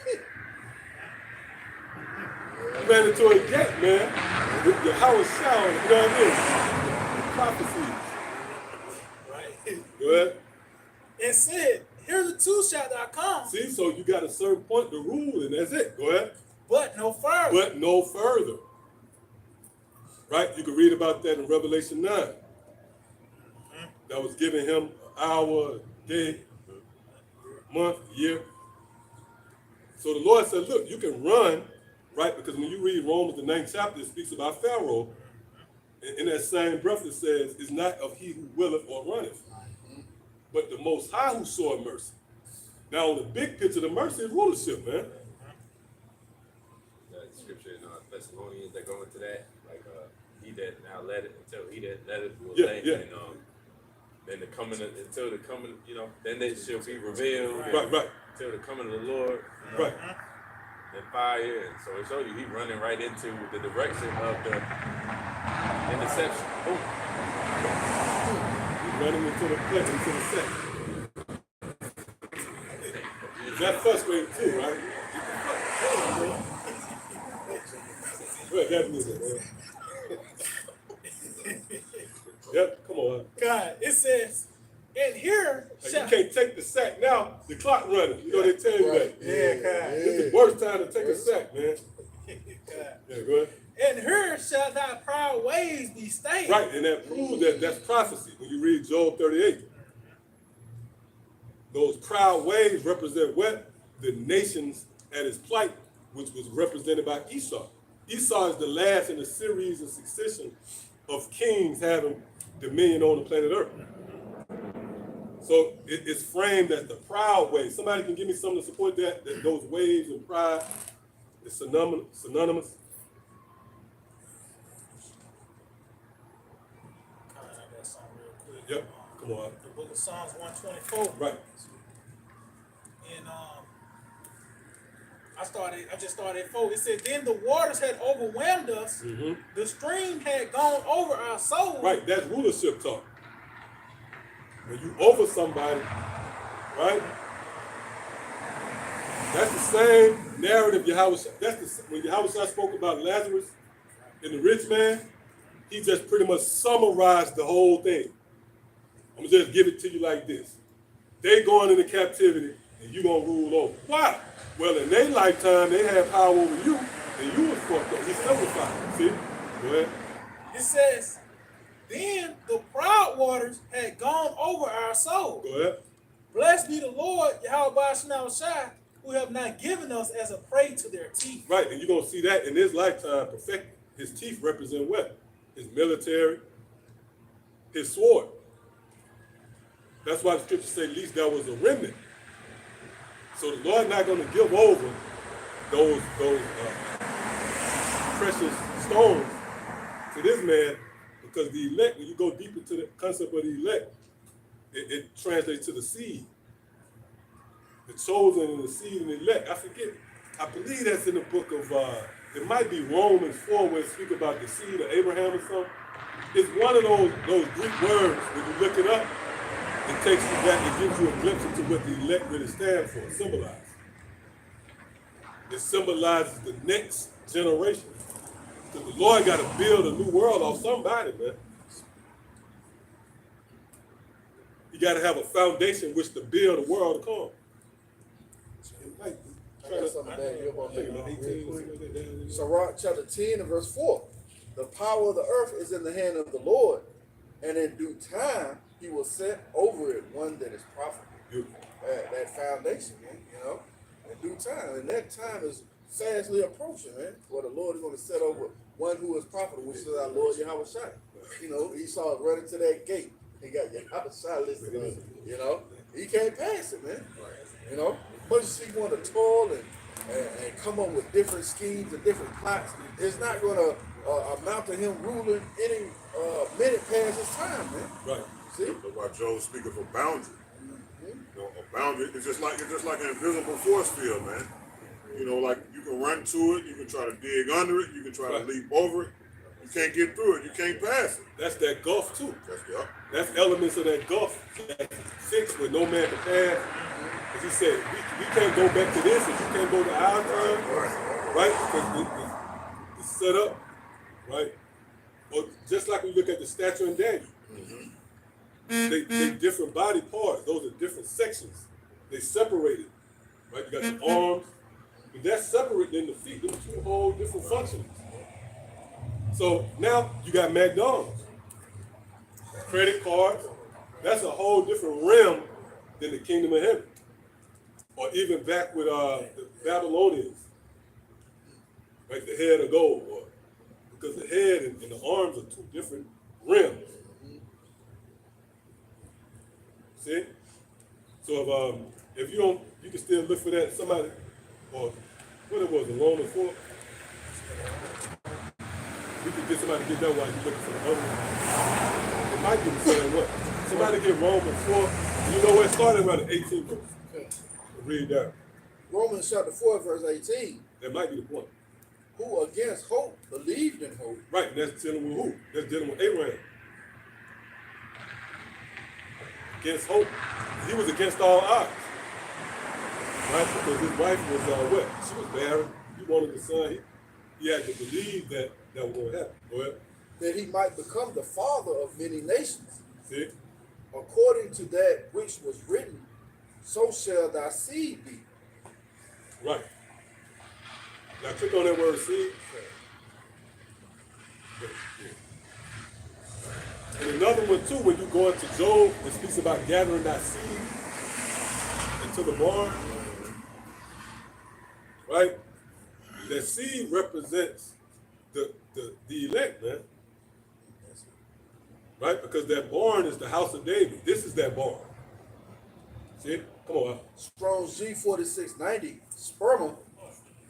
He ran into a gate, man. With Yahweh Shai, you know what I mean? Prophecies. Right. Go ahead. And said, here's the two shalt thou come, See, so you got a certain point to rule, and that's it. Go ahead. but no further. But no further. Right? You can read about that in Revelation 9. That was giving him hour, day, month, year. So the Lord said, look, you can run, right? Because when you read Romans, the 9th chapter, it speaks about Pharaoh. And in that same breath, it says, it's not of he who willeth or runneth, but the Most High who saw mercy. Now, on the big picture, the mercy is rulership, man. The scripture in Thessalonians that go into that, like he that now let it until he that let it will lay, and then the coming until the coming, you know, then it shall be revealed. Right. Until the coming of the Lord. You know, Right. And fire, and so it shows you he running right into the direction of the interception. Boom. Running into the play, into the set. That's frustrating too, right? Well, that music, man. Yep, come on. God, it says, and here Like, shall you can't take the sack now. The clock running. You know they tell you that. Yeah, God. It's the worst time to take a sack, man. God. Yeah, go ahead. And here shall thy proud ways be stayed. Right, and that proves that that's prophecy. When you read Job 38, those proud ways represent what? The nations at its plight, which was represented by Esau. Esau is the last in a series of succession of kings having dominion on the planet Earth. So it's framed as the proud way. Somebody can give me something to support that those waves and pride is synonymous. I got something real quick. Yep, come on. The book of Psalms 124. Right. And I just started at 4. It said, then the waters had overwhelmed us. The stream had gone over our souls. Right, that's rulership talk. When you over somebody, right? That's the same narrative Yahweh. When Yahweh spoke about Lazarus and the rich man, he just pretty much summarized the whole thing. I'm gonna just give it to you like this. They going into captivity and you gonna rule over. Why? Well, in their lifetime, they had power over you, and you was fucked up. He simplified. See? Go ahead. It says, then the proud waters had gone over our soul. Go ahead. Blessed be the Lord, Yahweh Shai, who have not given us as a prey to their teeth. Right, and you're going to see that in his lifetime perfected. His teeth represent what? His military, his sword. That's why the scripture say, at least there was a remnant. So the Lord not going to give over those precious stones to this man, because the elect, when you go deeper to the concept of the elect, it translates to the seed. The chosen and the seed and the elect. I forget. I believe that's in the book of, it might be Romans 4, where it speaks about the seed of Abraham or something. It's one of those Greek words, when you look it up, it takes you back, it gives you a glimpse into what the elect really stands for, symbolize. It symbolizes the next generation. Because the Lord got to build a new world off somebody, man. You got to have a foundation which to build a world to come. I got something down here about that. Sirach chapter 10 and verse 4. The power of the earth is in the hand of the Lord, and in due time he will set over it one that is profitable. That foundation, man, you know, in due time. And that time is fastly approaching, man, where the Lord is going to set over one who is profitable, which is our Lord Yahweh Shai. You know, Esau is running to that gate. He got Yahweh Shai listed on it, you know. He can't pass it, man. You know, much as he want to toil and come up with different schemes and different plots, it's not going to amount to him ruling any minute past his time, man. Right. See? That's why Joe speak of a boundary. You know, a boundary is just like an invisible force field, man. You know, like you can run to it, you can try to dig under it, you can try to leap over it. You can't get through it, you can't pass it. That's that gulf too. That's Elements of that gulf that's fixed where no man can pass. Because he said, we can't go back to this, if you can't go to our time, right? Because it's set up, right? Or just like we look at the statue in Daniel. They different body parts. Those are different sections. They separated, right? You got the arms, but that's separate than the feet. Those two whole different functions. So now you got McDonald's, credit cards. That's a whole different realm than the kingdom of heaven, or even back with the Babylonians, right? The head of gold, or because the head and the arms are two different realms. See? So if you don't, you can still look for that. Somebody, or what it was, in Romans 4. We could get somebody to get that while you're looking for the other one. It might be the same way. Somebody get Romans 4. You know where it started around the 18th verse. Read that. Romans chapter 4, verse 18. That might be the point. Who against hope believed in hope. Right, and that's dealing with who? That's dealing with Abraham. Against hope. He was against all odds. Right? Because his wife was what? She was barren. He wanted the son. He had to believe that was going to happen. Go ahead. That he might become the father of many nations. See? According to that which was written, so shall thy seed be. Right. Now click on that word seed. And another one too, when you go into Job, it speaks about gathering that seed into the barn. Right? That seed represents the elect, man. Right? Because that barn is the house of David. This is that barn. See? Come on. Strong's G4690, sperma,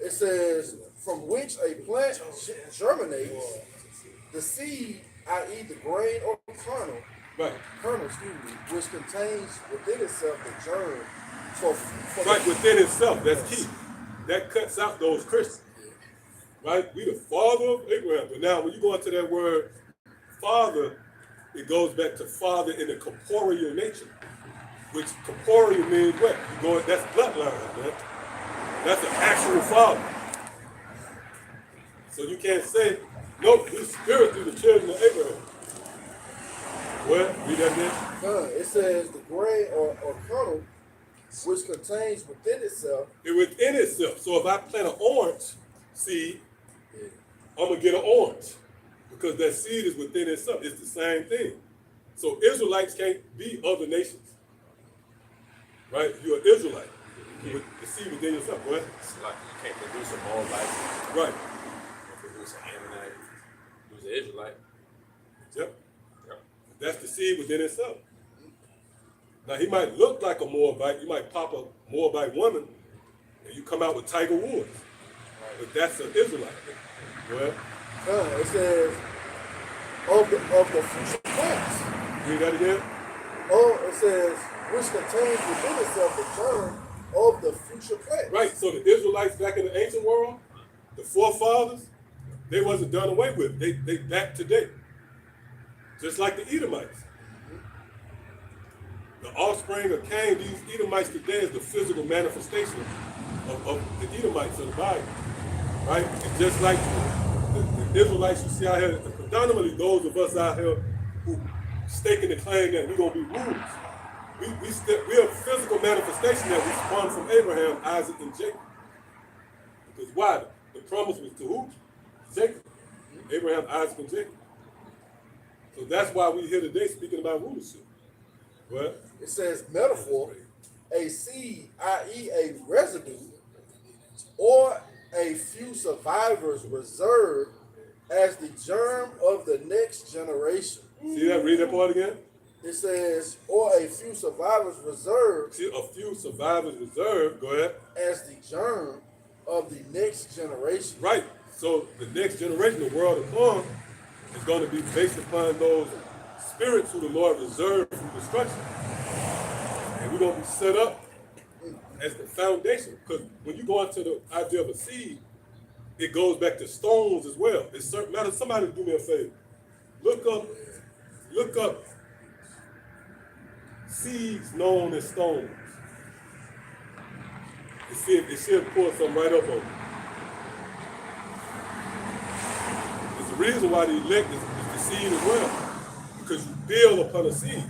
it says, from which a plant germinates, the seed, i.e. the grain or kernel, Right. Which contains within itself the germ. Right, within itself, that's key. That cuts out those Christians. Right? We the father of Abraham. But now when you go into that word father, it goes back to father in the corporeal nature. Which corporeal means what? You go, that's bloodline, man. That's an actual father. So you can't say, nope, he's spiritually the children of Abraham. What? Read that again. It says the grain or kernel, which contains within itself. Within itself. So if I plant an orange seed, I'm going to get an orange. Because that seed is within itself. It's the same thing. So Israelites can't be other nations. Right? You're an Israelite. with the seed within yourself, right? It's like you can't produce a Moabite, Right. you can produce an Ammonite, produce an Israelite. Yep. Yep. That's the seed within itself. Now he might look like a Moabite. You might pop a Moabite woman, and you come out with Tiger Woods. But that's an Israelite. Well, It says, of the future plants. read that again. Oh, it says, which contains within itself the germ of the future plants. Right. So the Israelites back in the ancient world, the forefathers, they wasn't done away with. They back today. Just like the Edomites. The offspring of Cain, these Edomites today is the physical manifestation of the Edomites of the Bible. Right? And just like the Israelites you see out here, predominantly those of us out here who staking the claim that we're going to be rulers. We're a physical manifestation that we spawned from Abraham, Isaac, and Jacob. Because why? The promise was to who? Jacob. Abraham, Isaac, and Jacob. So that's why we're here today speaking about rulership. Well, It says metaphor, a seed, i.e. a residue, or a few survivors reserved as the germ of the next generation. see that? Read that part again. It says, or a few survivors reserved See, a few survivors reserved. Go ahead. as the germ of the next generation. Right. So the next generation, the world to come, is going to be based upon those spirits who the Lord reserved from destruction. And we're going to be set up as the foundation. Because when you go into the idea of a seed, it goes back to stones as well. It's certain matter. Somebody do me a favor. Look up seeds known as stones. It should pull something right up on you. There's a reason why the elect is the seed as well. Because you build upon a seed.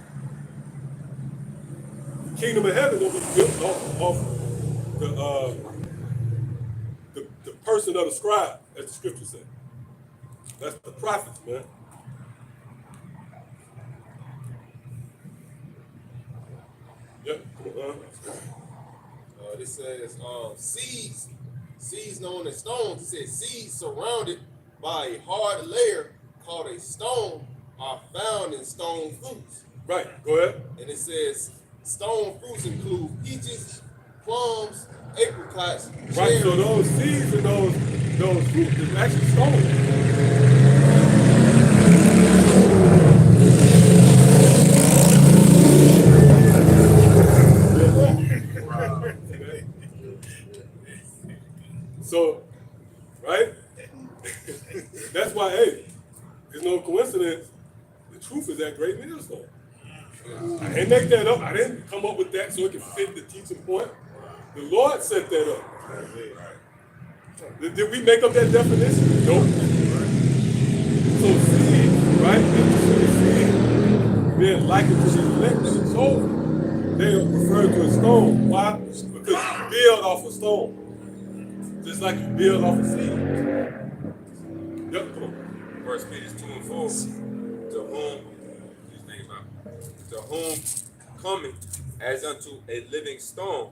The kingdom of heaven will be built off the person of the scribe, as the scripture said. That's the prophets, man. Yep. This says seeds known as stones. It says seeds surrounded by a hard layer called a stone are found in stone fruits. Right. Go ahead. And it says stone fruits include peaches, plums, apricots, Right. So cherries. those seeds and those fruits is actually stones. So, right? That's why, hey, there's no coincidence. The truth is that great millstone. I didn't make that up. I didn't come up with that so it could fit the teaching point. The Lord set that up. Did we make up that definition? Nope. So seed, right? Seed being likened to the elect and the chosen, they are referred to as stone. Why? Because you build off a stone. Just like you build off a seed. Yep, come on. 1 Peter 2:4. To whom coming as unto a living stone.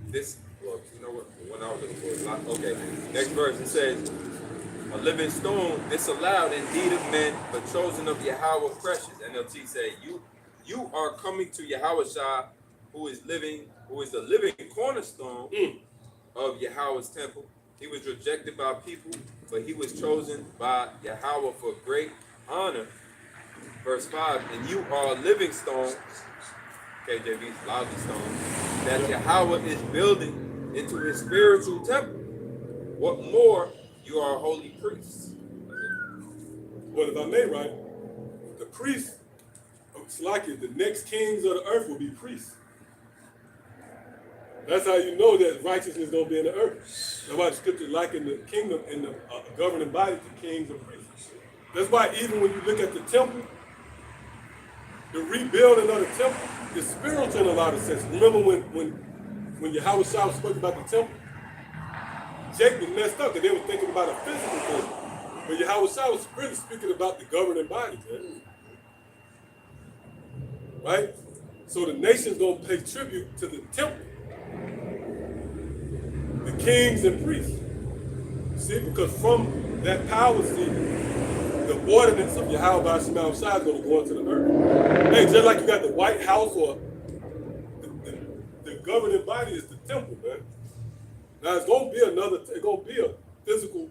This, well, you know what? When I was looking for it, okay. Next verse it says, a living stone disallowed indeed of men, but chosen of Yahweh precious. NLT say, you are coming to Yahweh Shah, who is the living cornerstone of Yahweh's temple. He was rejected by people, but he was chosen by Yahweh for great honor. Verse 5, and you are living stones, KJV's lousy stones, that Yahweh is building into his spiritual temple. What more, you are holy priests. Well, if I may, right, the priests, it's like it, the next kings of the earth will be priests. That's how you know that righteousness is going to be in the earth. That's why the scripture liken the kingdom and the governing body to kings and priests. That's why even when you look at the temple, the rebuilding of the temple is spiritual in a lot of sense. Remember when Yahweh Shah spoke about the temple? Jacob was messed up because they were thinking about a physical thing. But Yahweh Shah was really speaking about the governing body, man. Right? So the nation's going to pay tribute to the temple. the kings and priests. See, because from that power seat, the ordinance of Yahweh Shema Shai is going to go into the earth. Hey, just like you got the White House or the governing body is the temple, man. Now it's going to be it's going to be a physical